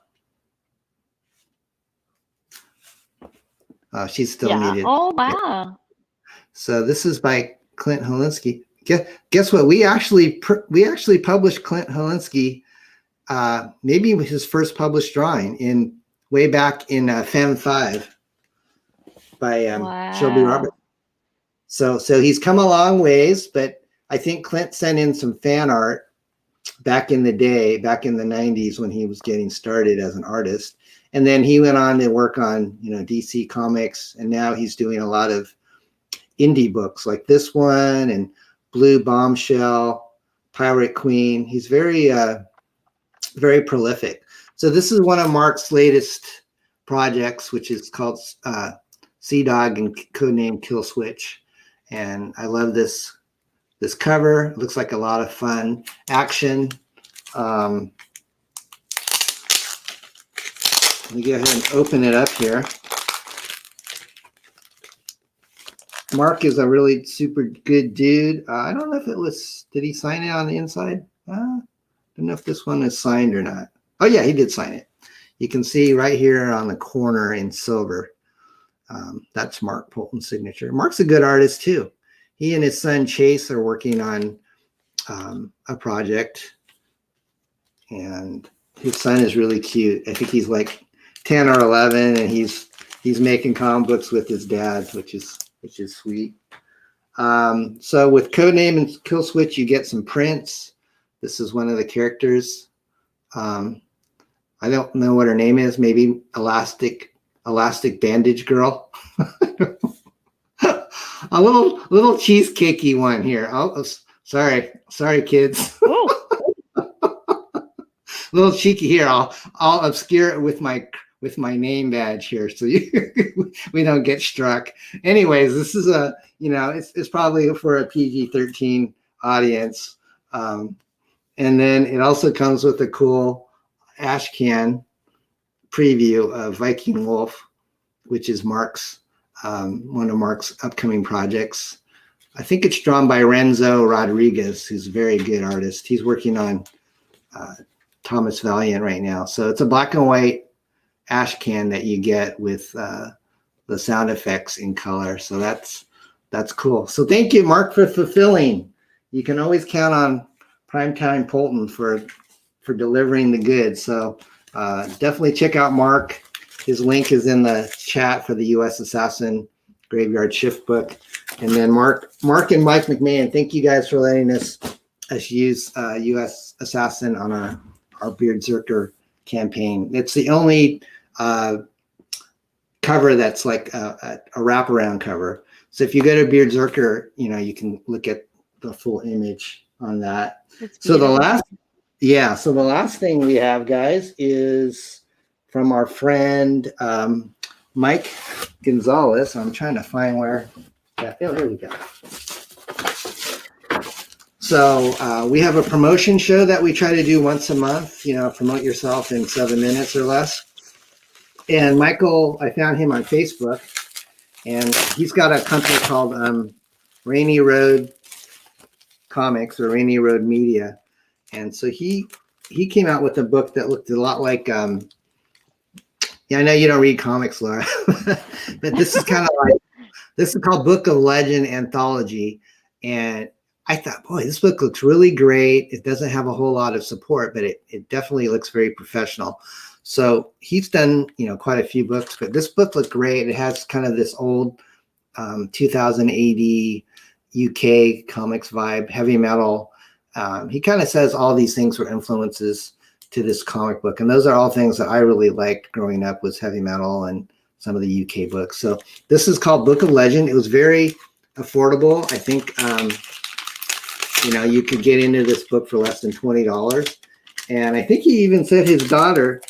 She's still muted. Oh, wow. So this is by Clint Hilinski. Guess what? We actually published Clint Hilinski, maybe his first published drawing way back in Fem 5 by Shelby Roberts. So he's come a long ways, but I think Clint sent in some fan art back in the day, back in the 90s when he was getting started as an artist. And then he went on to work on, DC Comics, and now he's doing a lot of indie books like this one and Blue Bombshell, Pirate Queen. He's very, very prolific. So this is one of Mark's latest projects, which is called Sea Dog and codename Kill Switch. And I love this cover. It looks like a lot of fun action. Let me go ahead and open it up here. Mark is a really super good dude. I don't know if did he sign it on the inside? I don't know if this one is signed or not. Oh yeah, he did sign it. You can see right here on the corner in silver. That's Mark Poulton's signature. Mark's a good artist too. He and his son Chase are working on a project, and his son is really cute. I think he's like 10 or 11, and he's making comic books with his dad, which is sweet. So with codename and Kill Switch, you get some prints. This is one of the characters. I don't know what her name is. Maybe Elastic Bandage Girl. A little cheesecakey one here. Oh, sorry, kids. A little cheeky here. I'll obscure it with my name badge here, so we don't get struck. Anyways, this is it's probably for a PG-13 audience, and then it also comes with a cool ash can preview of Viking Wolf, which is Mark's one of Mark's upcoming projects. I think it's drawn by Renzo Rodriguez, who's a very good artist. He's working on Thomas Valiant right now. So it's a black and white ash can that you get with the sound effects in color. So that's cool. So thank you, Mark, for fulfilling. You can always count on Primetime Poulton for delivering the goods. So definitely check out Mark. His link is in the chat for the USAssassin Graveyard Shift book. And then Mark and Mike McMahon, thank you guys for letting us use USAssassin on our BRZRKR campaign. It's the only cover that's like a wraparound cover. So if you go to BRZRKR, you can look at the full image on that. So the last thing we have, guys, is from our friend Mike Gonzalez. I'm trying to find where. Yeah, here we go. So we have a promotion show that we try to do once a month. Promote yourself in 7 minutes or less. And Michael, I found him on Facebook, and he's got a company called Rainy Road Comics or Rainy Road Media. And so he came out with a book that looked a lot like I know you don't read comics, Laura, but this is kind of like, this is called Book of Legend Anthology. And I thought, boy, this book looks really great. It doesn't have a whole lot of support, but it definitely looks very professional. So he's done, quite a few books, but this book looked great. It has kind of this old 2000 AD UK comics vibe, heavy metal. He kind of says all these things were influences to this comic book. And those are all things that I really liked growing up, was heavy metal and some of the UK books. So this is called Book of Legend. It was very affordable. I think, you could get into this book for less than $20. And I think he even said his daughter,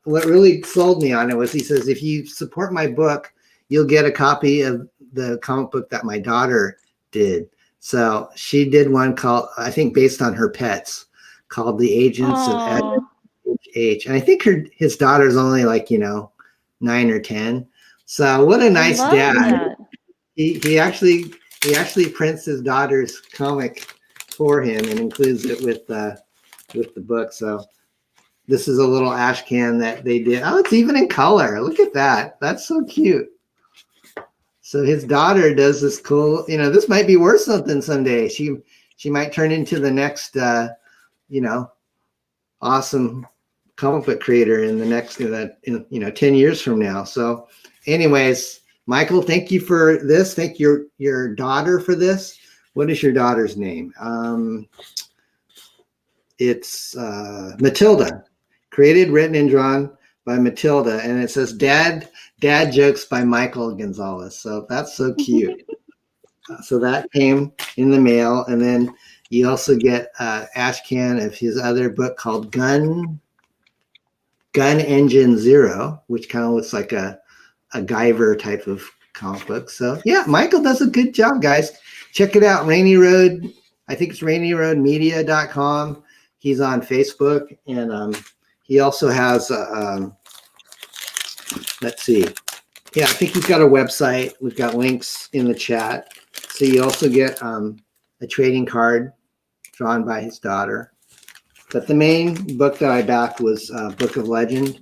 what really sold me on it was, he says, if you support my book, you'll get a copy of the comic book that my daughter did. So she did one called, I think based on her pets, called The Agents of H. And I think his daughter's only like, 9 or 10. So what a nice dad. He actually prints his daughter's comic for him and includes it with the book. So this is a little ash can that they did. Oh, it's even in color. Look at that. That's so cute. So his daughter does this cool, this might be worth something someday. She might turn into the next, awesome comic book creator in the next, 10 years from now. So anyways, Michael, thank you for this. Thank your daughter for this. What is your daughter's name? It's Matilda, created, written, and drawn by Matilda. And it says Dad Jokes by Michael Gonzalez. So that's so cute. So that came in the mail. And then you also get ash can of his other book called Gun Engine Zero, which kind of looks like a Guyver type of comic book. So yeah, Michael does a good job, guys. Check it out. Rainy Road. I think it's rainyroadmedia.com. He's on Facebook, and he also has let's see. Yeah, I think he's got a website. We've got links in the chat. So you also get a trading card drawn by his daughter. But the main book that I backed was Book of Legend.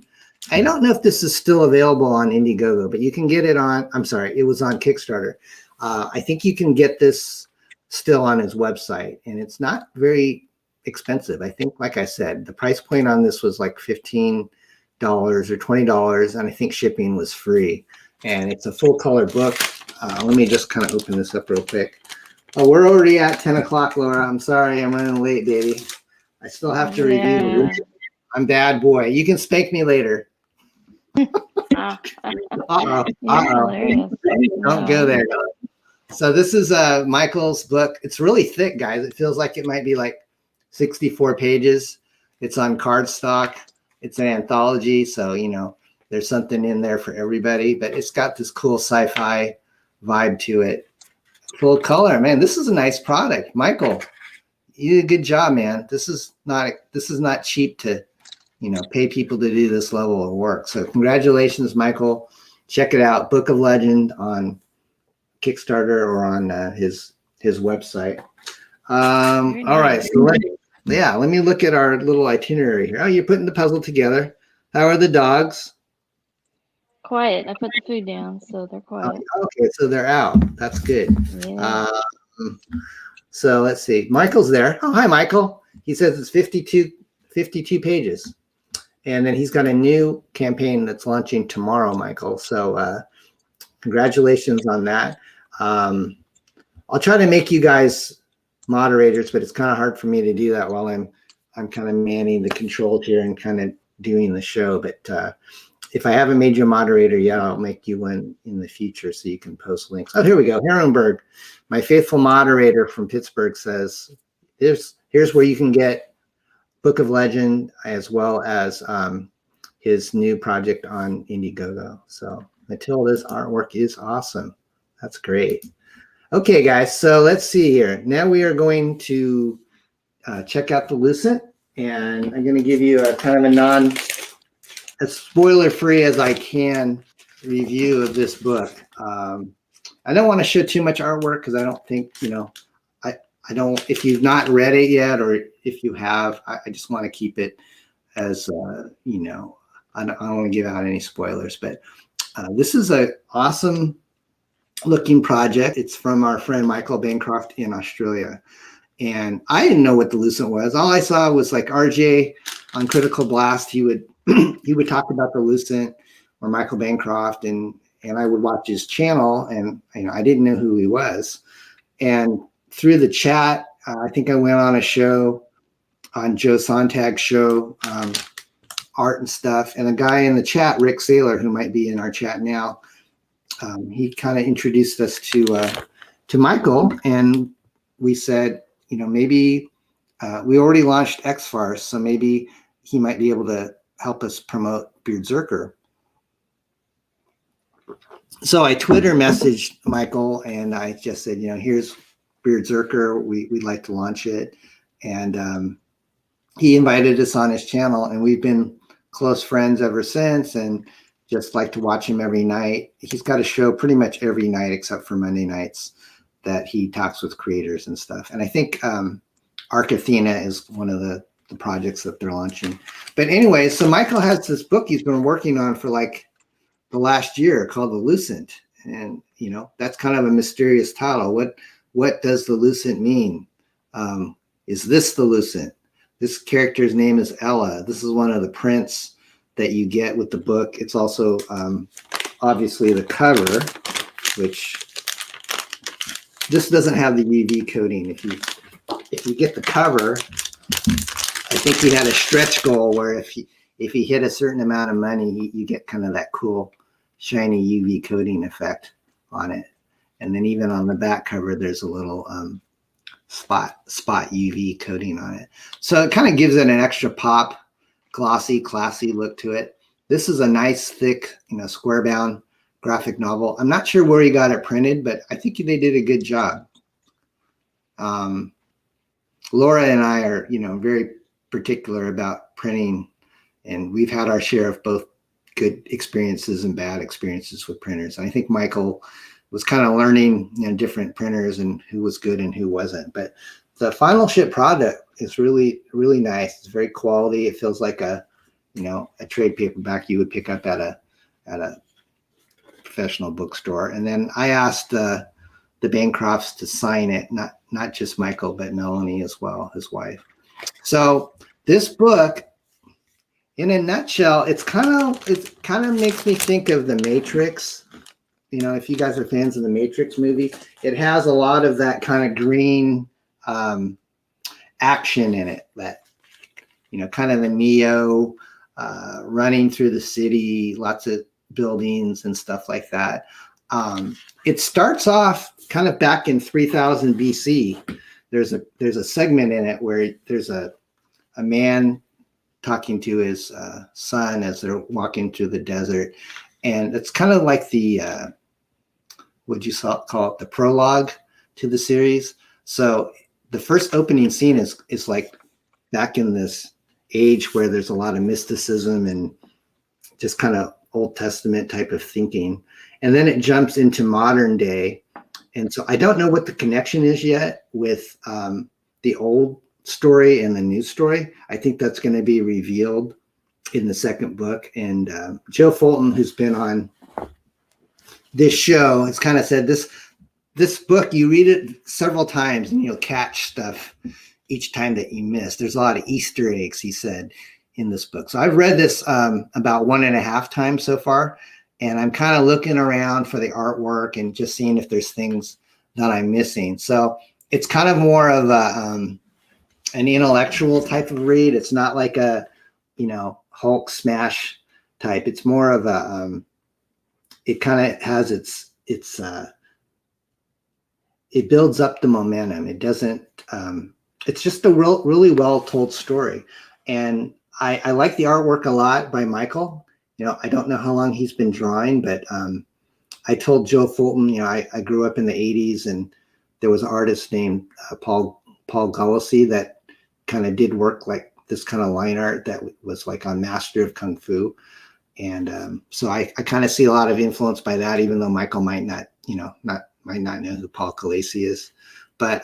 I don't know if this is still available on Indiegogo, but you can get it on, it was on Kickstarter. I think you can get this still on his website, and it's not very expensive. I think, like I said, the price point on this was like $15 or $20, and I think shipping was free. And it's a full color book. Let me just kind of open this up real quick. Oh, we're already at 10 o'clock, Laura. I'm sorry, I'm running late, baby. I still have to review. I'm bad boy. You can spank me later. Uh-oh. Don't go there. So this is Michael's book. It's really thick, guys. It feels like it might be like 64 pages. It's on cardstock. It's an anthology, so there's something in there for everybody. But it's got this cool sci-fi vibe to it. Full color, man. This is a nice product, Michael. You did a good job, man. This is not cheap to pay people to do this level of work. So congratulations, Michael. Check it out, Book of Legend on Kickstarter or on his website. All right, so let me look at our little itinerary here. Oh, you're putting the puzzle together. How are the dogs? Quiet. I put the food down, so they're quiet. Okay, so they're out. That's good. Yeah. So let's see. Michael's there. Oh, hi, Michael. He says it's 52 pages. And then he's got a new campaign that's launching tomorrow, Michael. So congratulations on that. I'll try to make you guys moderators, but it's kind of hard for me to do that while I'm kind of manning the controls here and kind of doing the show. But if I haven't made you a moderator yet, I'll make you one in the future so you can post links. Oh, here we go. Herrenberg, my faithful moderator from Pittsburgh, says here's where you can get Book of Legend as well as his new project on Indiegogo. So Matilda's artwork is awesome. That's great. Okay, guys, so let's see here. Now we are going to check out the Lucent, and I'm going to give you a kind of as spoiler-free as I can review of this book. I don't want to show too much artwork because I don't think, I don't, if you've not read it yet, or if you have, I just want to keep it as, I don't want to give out any spoilers, but this is an awesome looking project. It's from our friend Michael Bancroft in Australia. And I didn't know what the Lucent was. All I saw was like RJ on Critical Blast. He would talk about the Lucent or Michael Bancroft, and I would watch his channel, and I didn't know who he was. And through the chat, I think I went on a show, on Joe Sontag's show, art and stuff. And a guy in the chat, Rick Saylor, who might be in our chat now, he kind of introduced us to Michael, and we said, maybe we already launched X-FARCE, so maybe he might be able to help us promote BRZRKR. So I Twitter messaged Michael, and I just said, here's BRZRKR. We'd like to launch it. And he invited us on his channel, and we've been close friends ever since, and just like to watch him every night. He's got a show pretty much every night except for Monday nights that he talks with creators and stuff. And I think ATHENA is one of the projects that they're launching. But anyway, so Michael has this book he's been working on for like the last year called The Lucent. And, that's kind of a mysterious title. What does the Lucent mean? Is this the Lucent? This character's name is Ella. This is one of the prints that you get with the book. It's also obviously the cover, which this doesn't have the UV coating. If you get the cover, I think he had a stretch goal where if he hit a certain amount of money, you get kind of that cool shiny UV coating effect on it. And then even on the back cover, there's a little spot UV coating on it. So it kind of gives it an extra pop, glossy, classy look to it. This is a nice, thick, square bound graphic novel. I'm not sure where he got it printed, but I think they did a good job. Laura and I are, very particular about printing, and we've had our share of both good experiences and bad experiences with printers. And I think Michael was kind of learning, different printers and who was good and who wasn't. But the final ship product is really, really nice. It's very quality. It feels like a trade paperback you would pick up at a professional bookstore. And then I asked the Bancrofts to sign it, not just Michael, but Melanie as well, his wife. So this book, in a nutshell, it kind of makes me think of The Matrix. If you guys are fans of the Matrix movie, it has a lot of that kind of green action in it, that, kind of the Neo running through the city, lots of buildings and stuff like that. It starts off kind of back in 3000 BC. There's a segment in it where there's a man talking to his son as they're walking through the desert. And it's kind of like the, what'd you call it, the prologue to the series. So the first opening scene is like back in this age where there's a lot of mysticism and just kind of Old Testament type of thinking. And then it jumps into modern day. And so I don't know what the connection is yet with the old story and the new story. I think that's going to be revealed in the second book. And Joe Poulton, who's been on this show, has kind of said this book, you read it several times and you'll catch stuff each time that you miss. There's a lot of Easter eggs, he said, in this book. So I've read this about 1.5 times so far, and I'm kind of looking around for the artwork and just seeing if there's things that I'm missing. So it's kind of more of an intellectual type of read. It's not like a, Hulk smash type. It's more of a, it kind of has it builds up the momentum. It doesn't, it's just a really well told story. And I like the artwork a lot by Michael. I don't know how long he's been drawing, but I told Joe Poulton, I grew up in the 80s, and there was an artist named Paul Gullissy that kind of did work like this kind of line art that was like on Master of Kung Fu. And so I kind of see a lot of influence by that, even though Michael might not know who Paul Gullissy is. But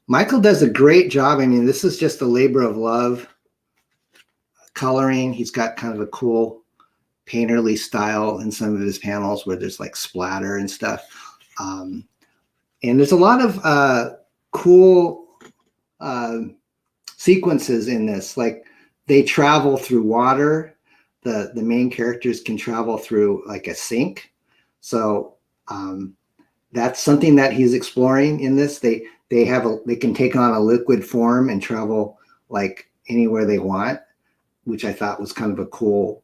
Michael does a great job. I mean, this is just a labor of love. Coloring, he's got kind of a cool painterly style in some of his panels where there's like splatter and stuff. And there's a lot of cool sequences in this. Like they travel through water. The main characters can travel through like a sink. So that's something that he's exploring in this. They can take on a liquid form and travel like anywhere they want, which I thought was kind of a cool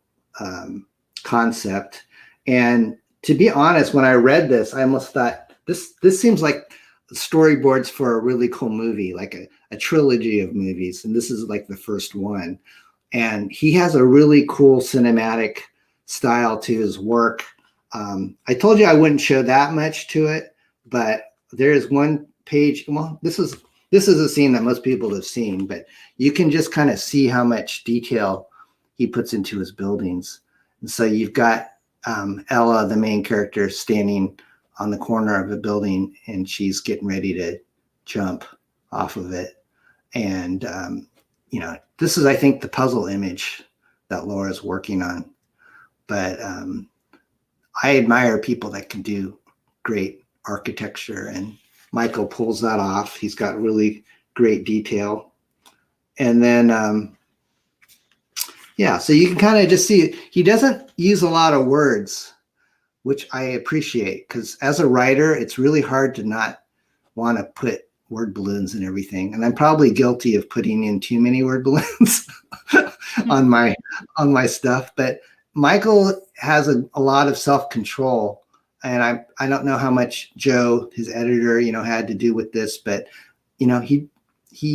concept. And to be honest, when I read this, I almost thought this seems like storyboards for a really cool movie, like a trilogy of movies. And this is like the first one. And he has a really cool cinematic style to his work. I told you I wouldn't show that much to it, but there is one page. Well, this is a scene that most people have seen, but you can just kind of see how much detail he puts into his buildings. And so you've got Ella, the main character, standing on the corner of a building, and she's getting ready to jump off of it. And, this is, I think, the puzzle image that Laura's working on. But I admire people that can do great architecture, and Michael pulls that off. He's got really great detail. And then, so you can kind of just see, he doesn't use a lot of words, which I appreciate, because as a writer, it's really hard to not want to put word balloons and everything. And I'm probably guilty of putting in too many word balloons on my stuff. But Michael has a lot of self-control. And I don't know how much Joe, his editor, had to do with this, but he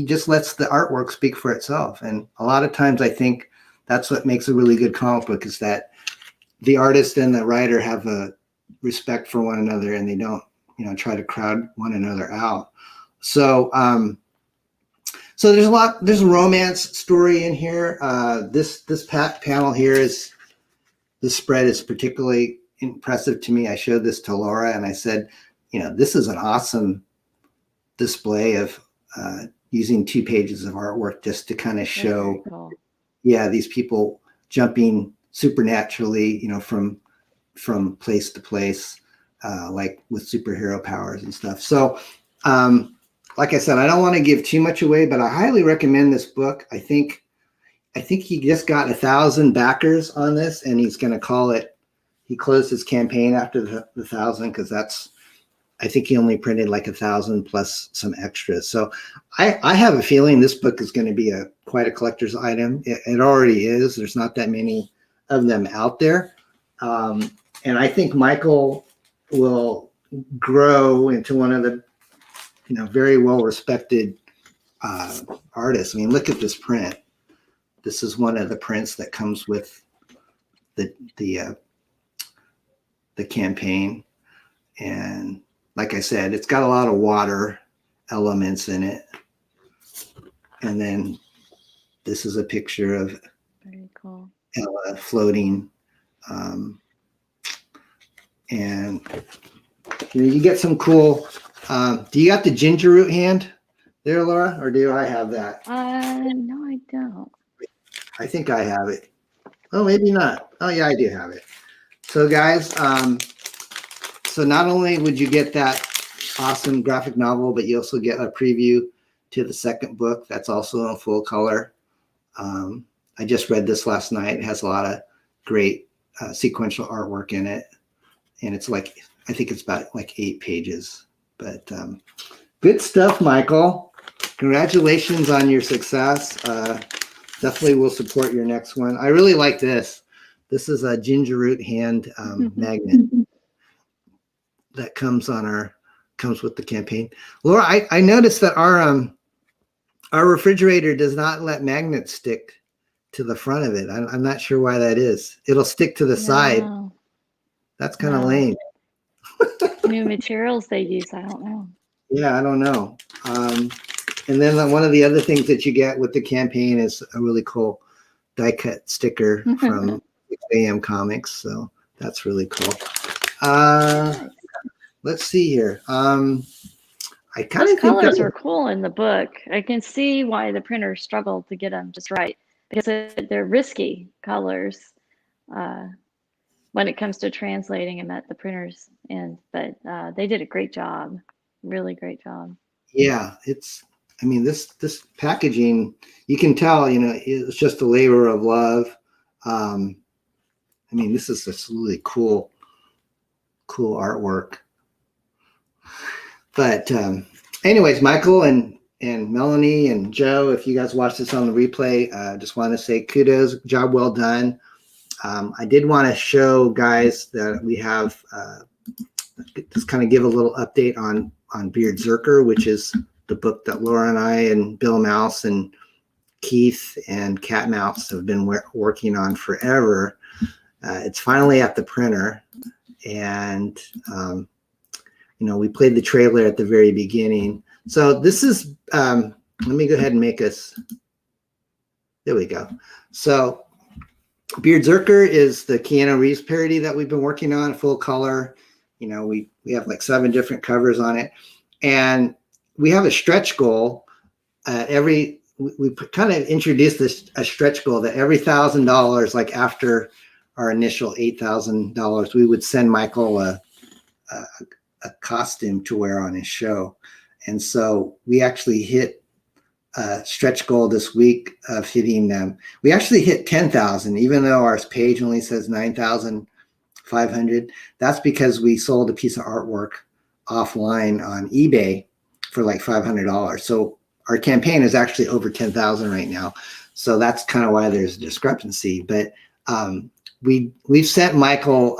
just lets the artwork speak for itself. And a lot of times I think that's what makes a really good comic book, is that the artist and the writer have a respect for one another, and they don't, try to crowd one another out. So, so there's a romance story in here. This panel here the spread is particularly impressive to me. I showed this to Laura and I said, this is an awesome display of using 2 pages of artwork just to kind of show, cool. These people jumping supernaturally, from place to place, like with superhero powers and stuff. So, like I said, I don't want to give too much away, but I highly recommend this book. I think he just got 1,000 backers on this, and he's going to call it. He closed his campaign after the 1,000, because I think he only printed like 1,000 plus some extras. So I have a feeling this book is going to be quite a collector's item. It already is. There's not that many of them out there. And I think Michael will grow into one of the very well-respected artists. I mean, look at this print. This is one of the prints that comes with the campaign. And like I said, it's got a lot of water elements in it. And then This is a picture of Very cool. Ella floating. And you get some cool, do you got the ginger root hand there, Laura, or do I have that? No, I don't. I think I have it. Oh, maybe not. Oh yeah, I do have it. So guys, so not only would you get that awesome graphic novel, but you also get a preview to the second book that's also in full color. I just read this last night. It has a lot of great sequential artwork in it. And it's like, I think it's about like 8 pages. But good stuff, Michael. Congratulations on your success. Definitely will support your next one. I really like this. This is a ginger root hand magnet that comes with the campaign. Laura, I noticed that our refrigerator does not let magnets stick to the front of it. I'm not sure why that is. It'll stick to the side. That's kind of lame. New materials they use, I don't know. Yeah, I don't know. And then one of the other things that you get with the campaign is a really cool die cut sticker from AM Comics. So that's really cool. Let's see here. I kind of think colors are cool in the book. I can see why the printer struggled to get them just right, because they're risky colors when it comes to translating them at the printer's end. But they did a great job, really great job. Yeah, I mean, this packaging, you can tell, it's just a labor of love. I mean, this is just really cool artwork. But anyways, Michael and Melanie and Joe, if you guys watch this on the replay, just want to say kudos, job well done. I did want to show guys that we have, just kind of give a little update on BRZRKR, which is the book that Laura and I and Bill Mouse and Keith and Cat Mouse have been working on forever. It's finally at the printer, and we played the trailer at the very beginning. So this is, let me go ahead and make us, there we go. So BRZRKR is the Keanu Reeves parody that we've been working on, full color. We have like 7 different covers on it. And we have a stretch goal. We kind of introduced a stretch goal that every $1,000, like after our initial $8,000, we would send Michael a costume to wear on his show. And so we actually hit a stretch goal this week of hitting them. We actually hit 10,000, even though our page only says 9,500. That's because we sold a piece of artwork offline on eBay for like $500. So our campaign is actually over 10,000 right now. So that's kind of why there's a discrepancy. But we've sent Michael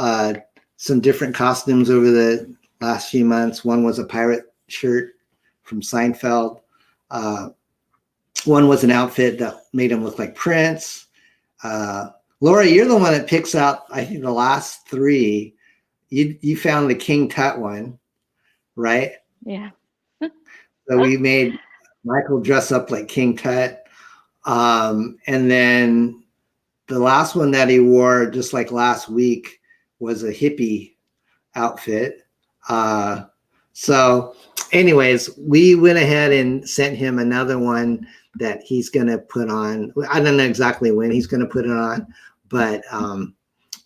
some different costumes over the last few months. One was a pirate shirt from Seinfeld. One was an outfit that made him look like Prince. Laura, you're the one that picks out, I think, the last 3. You found the King Tut one, right? Yeah. So we made Michael dress up like King Tut. And then the last one that he wore, just like last week, was a hippie outfit. So anyways, we went ahead and sent him another one that he's going to put on. I don't know exactly when he's going to put it on, but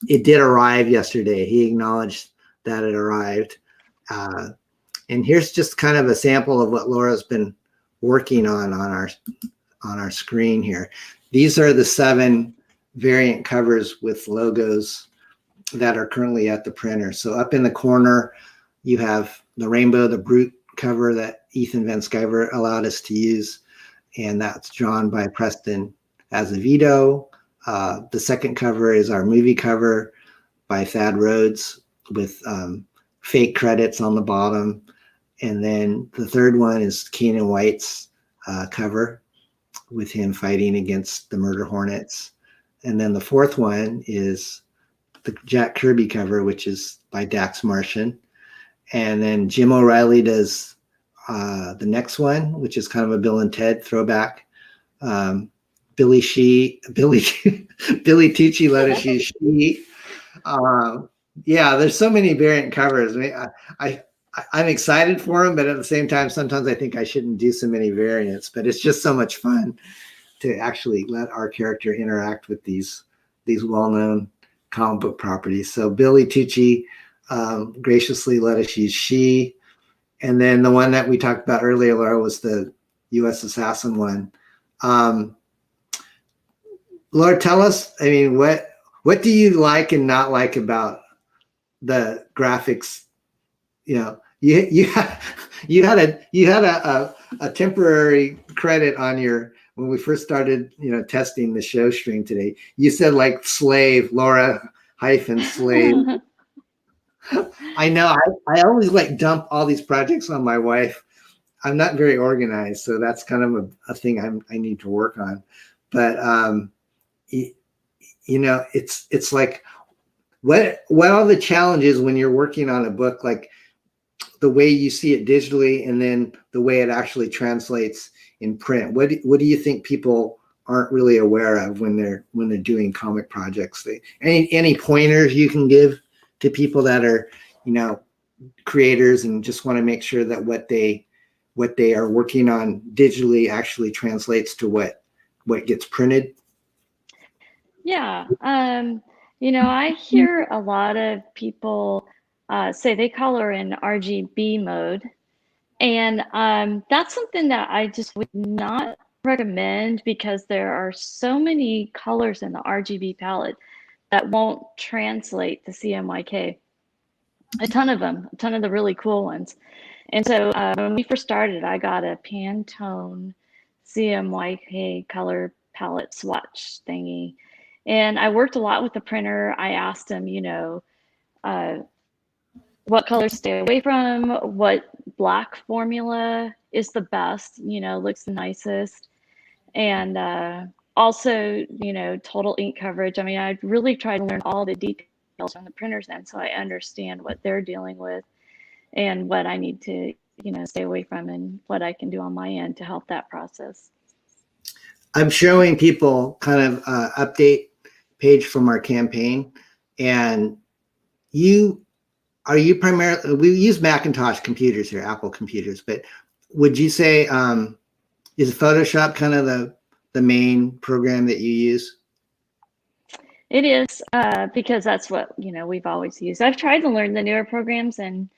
it did arrive yesterday. He acknowledged that it arrived. And here's just kind of a sample of what Laura's been working on our screen here. These are the 7 variant covers with logos that are currently at the printer. So up in the corner, you have the Rainbow the Brute cover that Ethan Van Sciver allowed us to use, and that's drawn by Preston Azevedo. The second cover is our movie cover by Thad Rhodes with fake credits on the bottom. And then the third one is Kenan White's cover with him fighting against the Murder Hornets. And then the fourth one is the Jack Kirby cover, which is by Dax Martian. And then Jim O'Reilly does the next one, which is kind of a Bill and Ted throwback Billy Tucci let us use she. Yeah, there's so many variant covers. I'm excited for them, but at the same time, sometimes I think I shouldn't do so many variants. But it's just so much fun to actually let our character interact with these well-known comic book properties. So Billy Tucci graciously let us use she, and then the one that we talked about earlier, Laura, was the USAssassin one. Laura, tell us. I mean, what do you like and not like about the graphics? You know, you had a temporary credit on your when we first started, testing the show stream today. You said like slave, Laura-slave. I know. I always like dump all these projects on my wife. I'm not very organized, so that's kind of a thing I need to work on. But it's like what are the challenges when you're working on a book, like the way you see it digitally and then the way it actually translates in print? What do you think people aren't really aware of when they're doing comic projects? Any pointers you can give to people that are creators and just want to make sure that what they are working on digitally actually translates to what gets printed? Yeah. I hear a lot of people say they color in RGB mode. And that's something that I just would not recommend because there are so many colors in the RGB palette that won't translate to CMYK. A ton of them, a ton of the really cool ones. And so when we first started, I got a Pantone CMYK color palette swatch thingy. And I worked a lot with the printer. I asked him, what colors stay away from, what black formula is the best, looks the nicest. And also, total ink coverage. I mean, I really try to learn all the details from the printer's end so I understand what they're dealing with and what I need to, stay away from and what I can do on my end to help that process. I'm showing people kind of update page from our campaign, and are you primarily, we use Macintosh computers here, Apple computers, but would you say is Photoshop kind of the main program that you use? It is because that's what we've always used. I've tried to learn the newer programs, and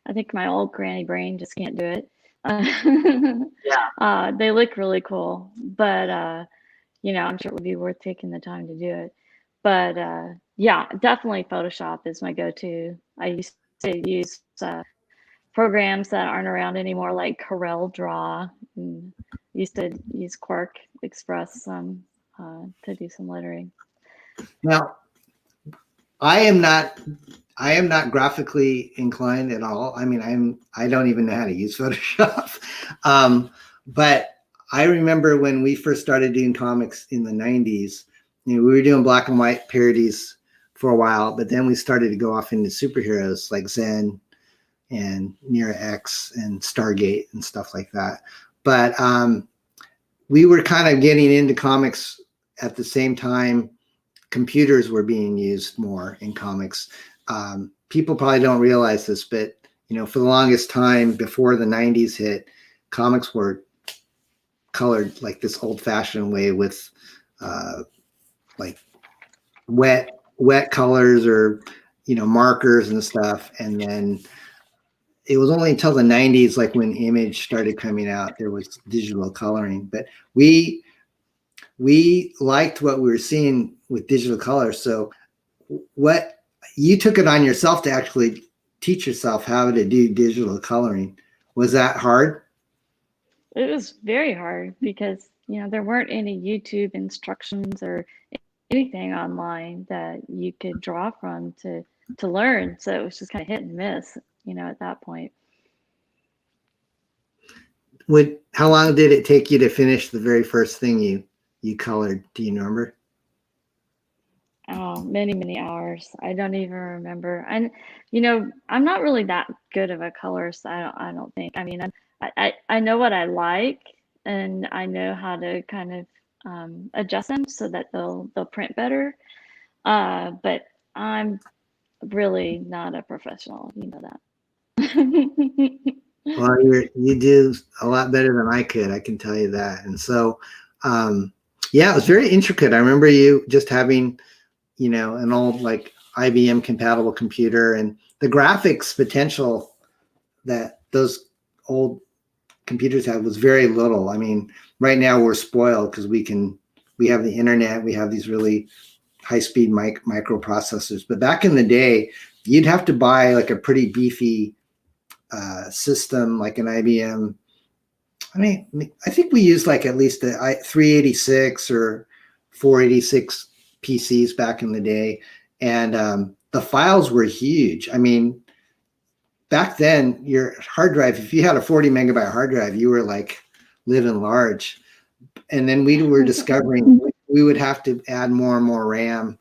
I think my old granny brain just can't do it. Yeah. They look really cool, but I'm sure it would be worth taking the time to do it. But yeah, definitely Photoshop is my go-to. I used to use programs that aren't around anymore, like Corel Draw. And used to use Quark Express to do some lettering. Now, I am not graphically inclined at all. I mean, I don't even know how to use Photoshop. But I remember when we first started doing comics in the 90s, we were doing black and white parodies for a while, but then we started to go off into superheroes like Zen and Mira X and Stargate and stuff like that. But we were kind of getting into comics at the same time computers were being used more in comics. People probably don't realize this, but for the longest time before the 90s hit, comics were colored like this old-fashioned way with like wet colors or markers and stuff. And then it was only until the 90s, like when Image started coming out, there was digital coloring. But we liked what we were seeing with digital color. So what you took it on yourself to actually teach yourself how to do digital coloring. Was that hard? It was very hard because there weren't any YouTube instructions or anything online that you could draw from to learn. So it was just kind of hit and miss, at that point. How long did it take you to finish the very first thing you colored? Do you remember? Oh, many hours. I don't even remember. And I'm not really that good of a colorist. I don't think. I mean, I know what I like, and I know how to kind of adjust them so that they'll print better. But I'm really not a professional, you know that. Well, you do a lot better than I could, I can tell you that. And so, yeah, it was very intricate. I remember you just having, you know, an old like IBM compatible computer, and the graphics potential that those old computers had was very little. I mean, right now we're spoiled because we have the internet, we have these really high-speed microprocessors. But back in the day, you'd have to buy like a pretty beefy system, like an IBM. I mean, I think we used like at least a 386 or 486 PCs back in the day, and the files were huge. I mean, back then, your hard drive, if you had a 40 megabyte hard drive, you were like living large. And then we were discovering we would have to add more and more RAM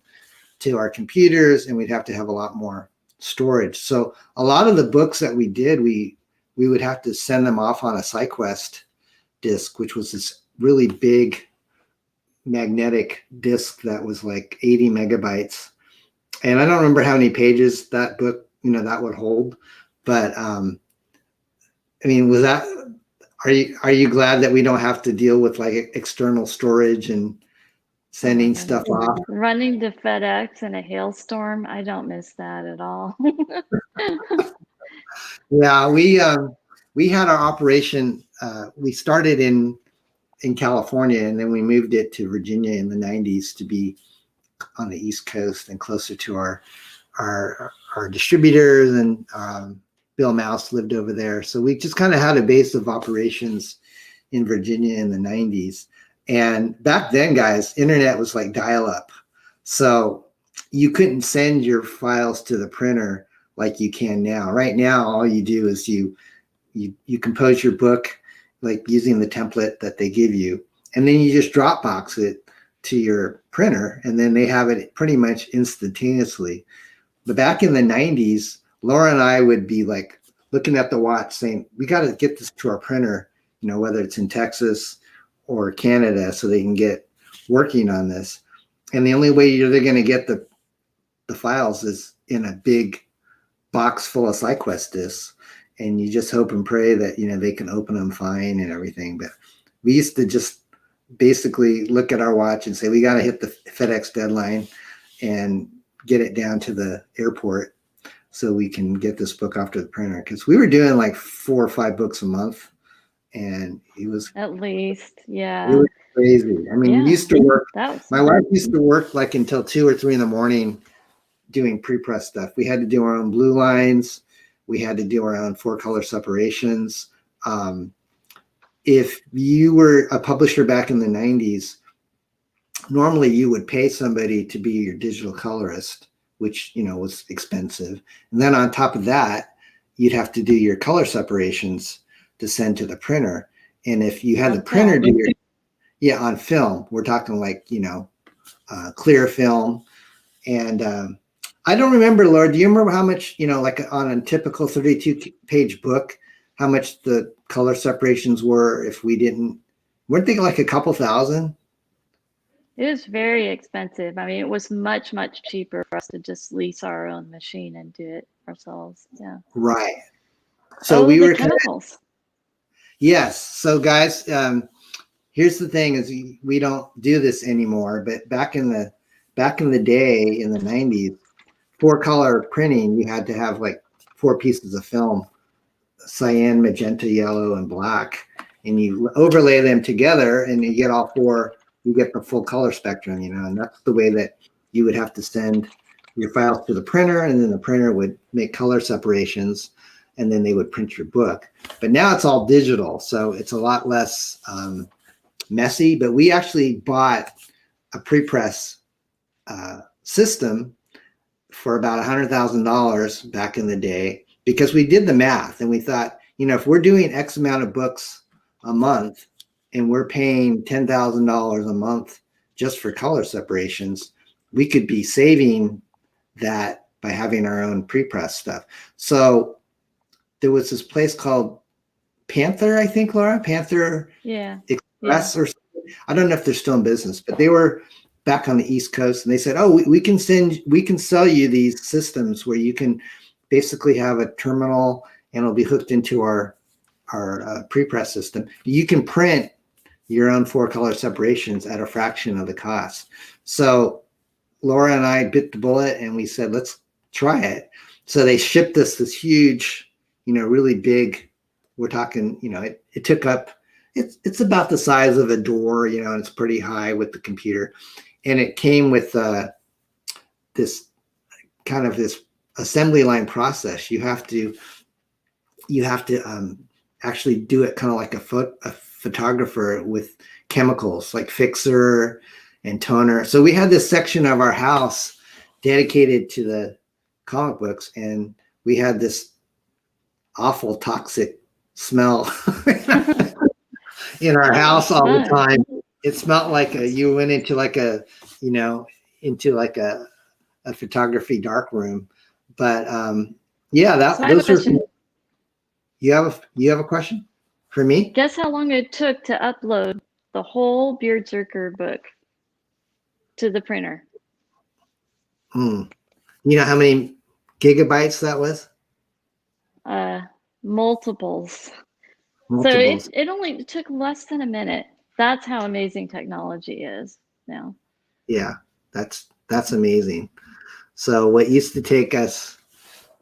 to our computers, and we'd have to have a lot more storage. So a lot of the books that we did, we would have to send them off on a SyQuest disk, which was this really big magnetic disk that was like 80 megabytes. And I don't remember how many pages that book, you know, that would hold. But I mean, are you glad that we don't have to deal with like external storage and sending stuff off? Running to FedEx in a hailstorm, I don't miss that at all. Yeah, we had our operation. We started in California, and then we moved it to Virginia in the 90s to be on the East Coast and closer to our distributors, and Bill Mouse lived over there. So we just kind of had a base of operations in Virginia in the 90s. And back then, guys, internet was like dial-up. So you couldn't send your files to the printer like you can now. Right now, all you do is you compose your book like using the template that they give you, and then you just Dropbox it to your printer, and then they have it pretty much instantaneously. But back in the 90s, Laura and I would be like looking at the watch saying, we got to get this to our printer, you know, whether it's in Texas or Canada, so they can get working on this. And the only way they're going to get the files is in a big box full of SyQuest disks. And you just hope and pray that, you know, they can open them fine and everything. But we used to just basically look at our watch and say, we got to hit the FedEx deadline and get it down to the airport so we can get this book off to the printer. Because we were doing like 4 or 5 books a month, and it was at least, yeah. It was crazy. I mean, yeah. we used to work. My wife fun. used to work like until 2 or 3 in the morning doing pre-press stuff. We had to do our own blue lines. We had to do our own 4-color separations. If you were a publisher back in the 90s, normally you would pay somebody to be your digital colorist, which, you know, was expensive. And then on top of that, you'd have to do your color separations to send to the printer. And if you had the printer do your, on film, we're talking like, you know, clear film. And I don't remember, Laura, do you remember how much, you know, like on a typical 32-page book, how much the color separations were if we weren't they like a couple thousand? It was very expensive. I mean, it was much, much cheaper for us to just lease our own machine and do it ourselves. Yeah. Right. So we were chemicals. Yes. So guys, here's the thing is we don't do this anymore, but back in the day in the 90s, 4-color printing, you had to have like 4 pieces of film, cyan, magenta, yellow, and black, and you overlay them together and you get all 4, you get the full color spectrum, you know, and that's the way that you would have to send your files to the printer, and then the printer would make color separations, and then they would print your book. But now it's all digital, so it's a lot less messy. But we actually bought a pre-press system for about $100,000 back in the day, because we did the math and we thought, you know, if we're doing X amount of books a month and we're paying $10,000 a month just for color separations, we could be saving that by having our own pre-press stuff. So there was this place called Panther, I think, Laura, Panther Express or something. I don't know if they're still in business, but they were back on the East Coast, and they said, "Oh, we can sell you these systems where you can basically have a terminal, and it'll be hooked into our pre-press system. You can print your own 4-color separations at a fraction of the cost." So Laura and I bit the bullet, and we said, "Let's try it." So they shipped us this huge, really big. We're talking, it took up. It's about the size of a door, and it's pretty high with the computer. And it came with this kind of this assembly line process. You have to actually do it kind of like a photographer with chemicals like fixer and toner. So we had this section of our house dedicated to the comic books, and we had this awful toxic smell in our house all the time. It smelled like you went into like a photography dark room. But those are. You have a question for me? Guess how long it took to upload the whole BRZRKR book to the printer? You know how many gigabytes that was? Multiples. So it only took less than a minute. That's how amazing technology is now. Yeah, that's amazing. So what used to take us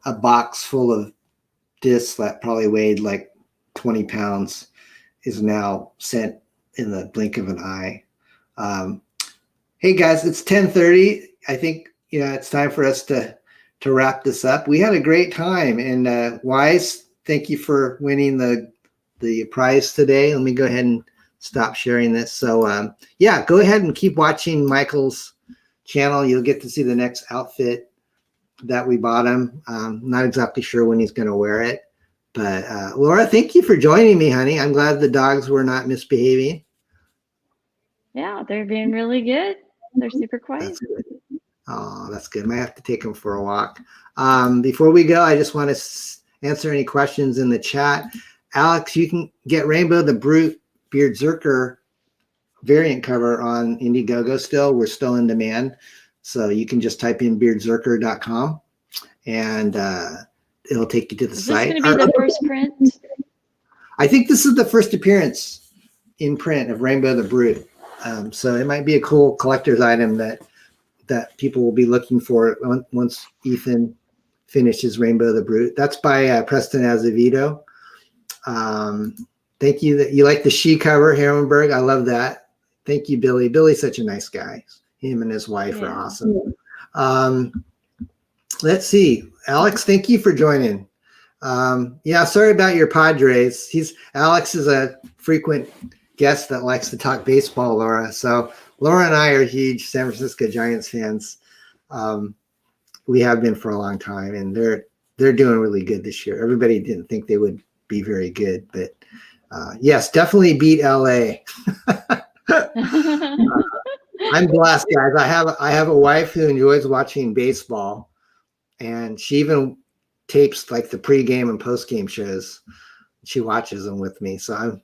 a box full of discs that probably weighed like 20 pounds is now sent in the blink of an eye. Hey guys, it's 10:30. I think it's time for us to wrap this up. We had a great time, and Wise, thank you for winning the prize today. Let me go ahead and stop sharing this. So go ahead and keep watching Michael's channel. You'll get to see the next outfit that we bought him. Not exactly sure when he's going to wear it, but Laura, thank you for joining me, honey. I'm glad the dogs were not misbehaving. Yeah, they're being really good. They're super quiet. That's good. Oh, that's good. Might have to take them for a walk. Before we go, I just want to answer any questions in the chat. Alex, you can get Rainbow the Brute BRZRKR variant cover on Indiegogo still. We're still in demand. So you can just type in BEARDZZERKER.com, and it'll take you to the site. Is this going to be the first print? I think this is the first appearance in print of Rainbow the Brute. So it might be a cool collector's item that people will be looking for once Ethan finishes Rainbow the Brute. That's by Preston Azevedo. Thank you. You like the she cover, Herrenberg. I love that. Thank you, Billy. Billy's such a nice guy. Him and his wife are awesome. Let's see. Alex, thank you for joining. Sorry about your Padres. Alex is a frequent guest that likes to talk baseball, Laura. So Laura and I are huge San Francisco Giants fans. We have been for a long time, and they're doing really good this year. Everybody didn't think they would be very good, but yes, definitely beat LA. I'm blessed, guys. I have a wife who enjoys watching baseball, and she even tapes like the pregame and postgame shows. She watches them with me. So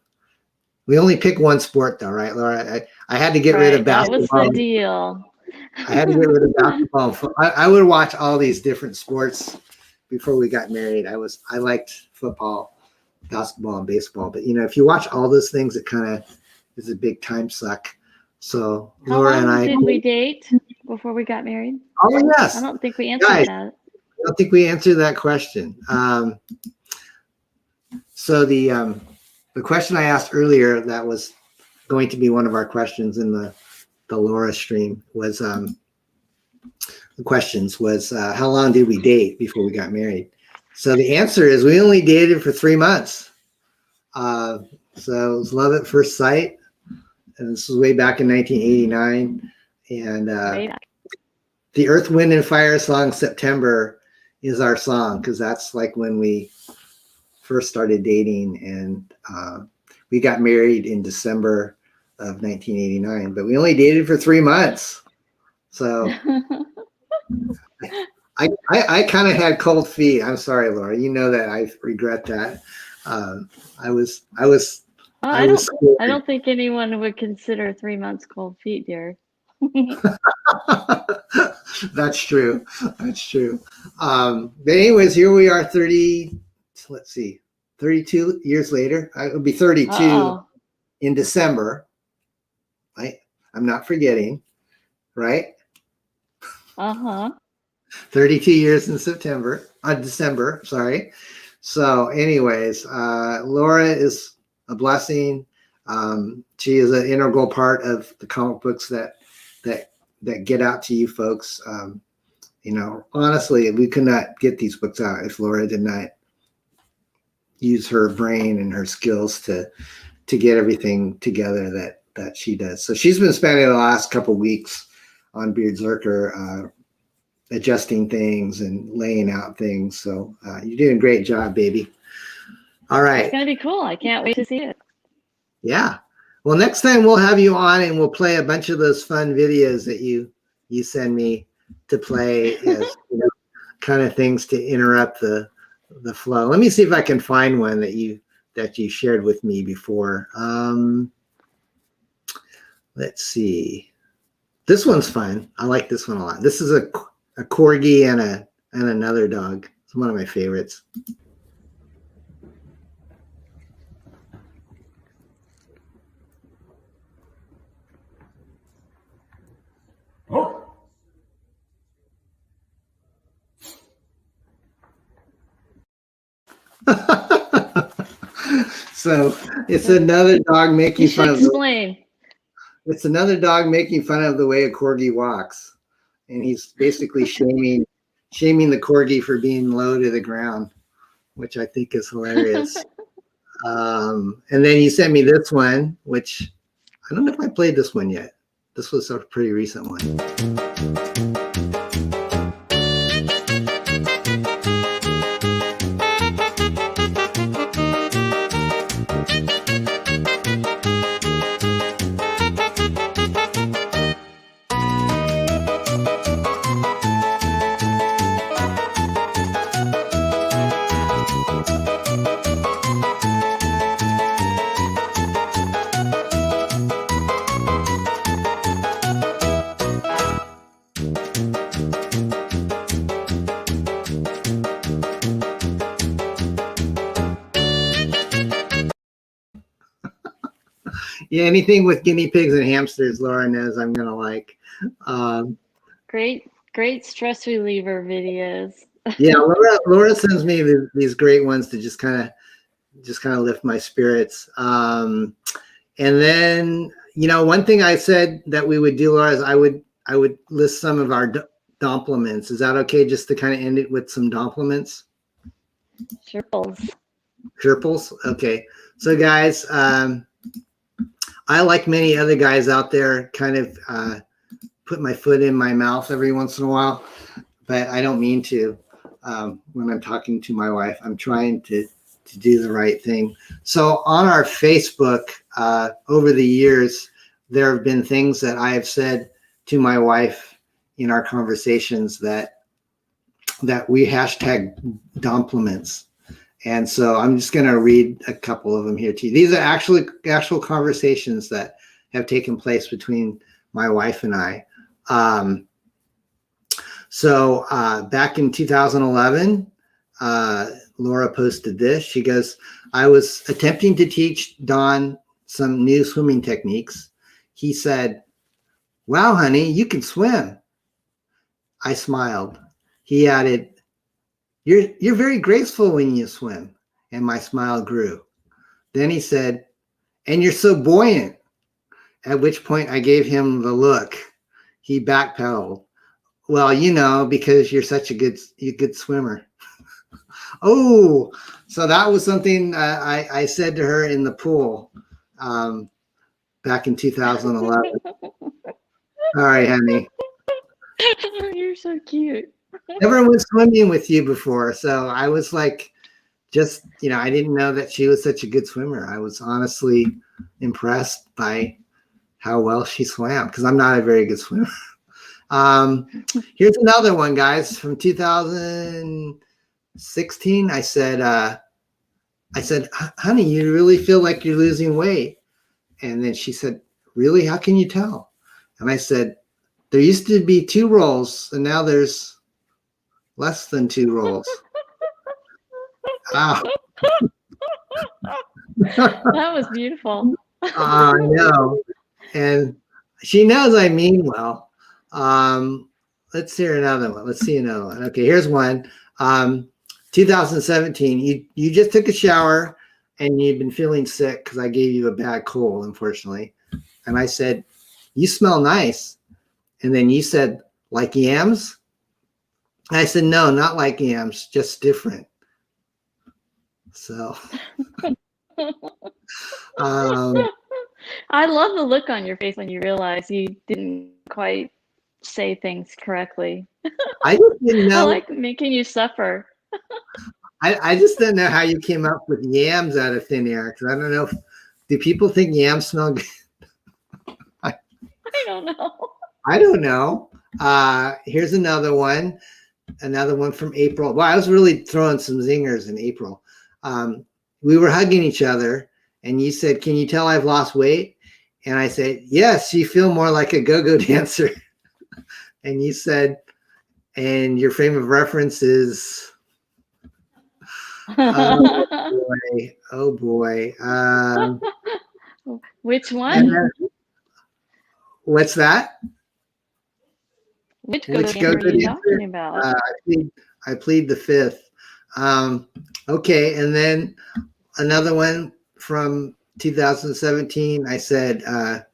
we only pick one sport though, right, Laura? I had to get rid of basketball. That was the deal. I had to get rid of basketball. I would watch all these different sports before we got married. I liked football, basketball, and baseball. But if you watch all those things, it kind of is a big time suck. So Laura and I. Did we date before we got married? Oh yes. I don't think we answered that. I don't think we answered that question. So the question I asked earlier that was going to be one of our questions in the Laura stream was the questions was how long did we date before we got married? So the answer is we only dated for 3 months. So it was love at first sight. And this was way back in 1989. And the Earth, Wind, and Fire song September is our song because that's like when we first started dating. And we got married in December of 1989, but we only dated for 3 months. So I kind of had cold feet. I'm sorry, Laura. You know that I regret that. I was I was don't. I scared. don't think anyone would consider 3 months cold feet, dear. That's true. That's true. But anyways, here we are 30, let's see, 32 years later. I will be 32 Uh-oh. in December. Right? I'm not forgetting, right? Uh-huh. 32 years in December, sorry. So anyways, Laura is a blessing. She is an integral part of the comic books that get out to you folks. You know, honestly, we could not get these books out if Laura did not use her brain and her skills to get everything together that she does. So she's been spending the last couple of weeks on BRZRKR, adjusting things and laying out things. So you're doing a great job, baby. All right. It's going to be cool. I can't wait to see it. Yeah. Well, next time we'll have you on and we'll play a bunch of those fun videos that you send me to play as kind of things to interrupt the flow. Let me see if I can find one that you shared with me before. Let's see. This one's fun. I like this one a lot. This is a corgi and another dog. It's one of my favorites. So it's another dog making fun of. Explain. It's another dog making fun of the way a corgi walks, and he's basically shaming the corgi for being low to the ground, which I think is hilarious. And then you sent me this one, which I don't know if I played this one yet. This was a pretty recent one. Yeah, anything with guinea pigs and hamsters, Laura knows I'm gonna like. Great stress reliever videos. Yeah, Laura sends me these great ones to just kind of lift my spirits. And then one thing I said that we would do, Laura, is I would list some of our compliments. Is that okay? Just to kind of end it with some compliments. Sherples. Okay. So guys, I, like many other guys out there, kind of put my foot in my mouth every once in a while, but I don't mean to. When I'm talking to my wife, I'm trying to do the right thing. So on our Facebook, over the years, there have been things that I have said to my wife in our conversations that we hashtag compliments. And so I'm just going to read a couple of them here to you. These are actual conversations that have taken place between my wife and I. So back in 2011, Laura posted this. She goes, I was attempting to teach Don some new swimming techniques. He said, wow, honey, you can swim. I smiled. He added, You're very graceful when you swim. And my smile grew. Then he said, and you're so buoyant. At which point I gave him the look. He backpedaled. Well, because you're such a good swimmer. Oh, so that was something I said to her in the pool back in 2011. All right, honey. You're so cute. Never went swimming with you before, so I was like, I didn't know that she was such a good swimmer. I was honestly impressed by how well she swam, because I'm not a very good swimmer. Here's another one, guys, from 2016. I said, I said, honey, you really feel like you're losing weight. And then she said, really? How can you tell? And I said, there used to be 2 rolls and now there's less than 2 rolls. Ah. That was beautiful. I know. And she knows I mean well. Let's hear another one. Let's see another one. Okay, here's one. 2017, you just took a shower and you've been feeling sick because I gave you a bad cold, unfortunately. And I said, you smell nice. And then you said, like yams? And I said, no, not like yams, just different. So, I love the look on your face when you realize you didn't quite say things correctly. I just didn't know. I like making you suffer. I just didn't know how you came up with yams out of thin air. Because I don't know, do people think yams smell good? I don't know. I don't know. Here's another one from April. Well, I was really throwing some zingers in April. We were hugging each other and you said, can you tell I've lost weight? And I said, yes, you feel more like a go-go dancer. And you said, and your frame of reference is, oh boy. Which one? What's that? Which go-go are you talking about? I plead the 5th. Okay, and then another one from 2017. I said to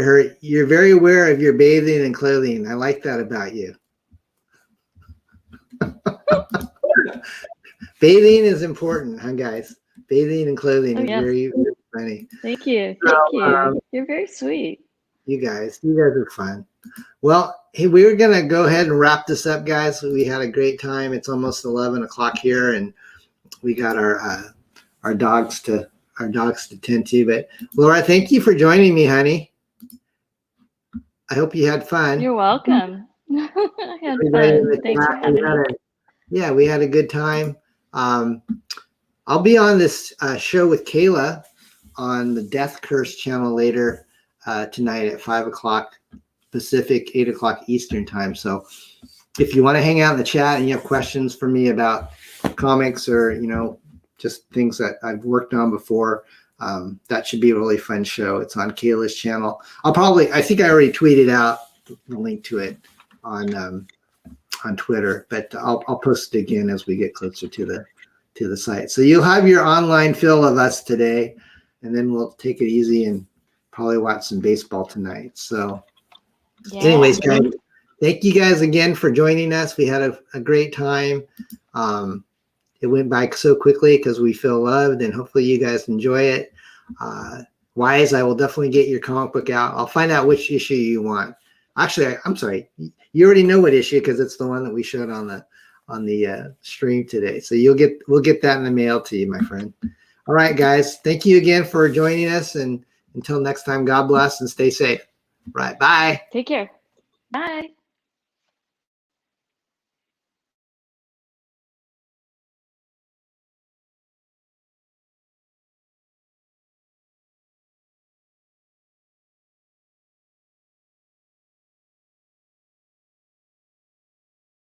her, you're very aware of your bathing and clothing. I like that about you. Bathing is important, huh, guys? Bathing and clothing is very, very funny. Thank you. Thank you. You're very sweet. You guys are fun. Well, hey, we're gonna go ahead and wrap this up, guys. We had a great time. It's almost 11 o'clock here, and we got our dogs to tend to. But Laura, thank you for joining me, honey. I hope you had fun. You're welcome. I had fun. Thanks for having me. Yeah, we had a good time. I'll be on this show with Kayla on the Death Curse channel later tonight at 5 o'clock Pacific, 8 o'clock Eastern time. So if you want to hang out in the chat and you have questions for me about comics or, just things that I've worked on before, that should be a really fun show. It's on Kayla's channel. I think I already tweeted out the link to it on Twitter, but I'll post it again as we get closer to the site. So you'll have your online fill of us today, and then we'll take it easy and probably watch some baseball tonight. So anyways, guys, thank you guys again for joining us. We had a great time. It went by so quickly because we feel loved, and hopefully you guys enjoy it. Wise, I will definitely get your comic book out. I'll find out which issue you want. Actually, I'm sorry. You already know what issue because it's the one that we showed on the stream today. So we'll get that in the mail to you, my friend. All right, guys. Thank you again for joining us, and until next time, God bless and stay safe. Right. Bye. Take care. Bye.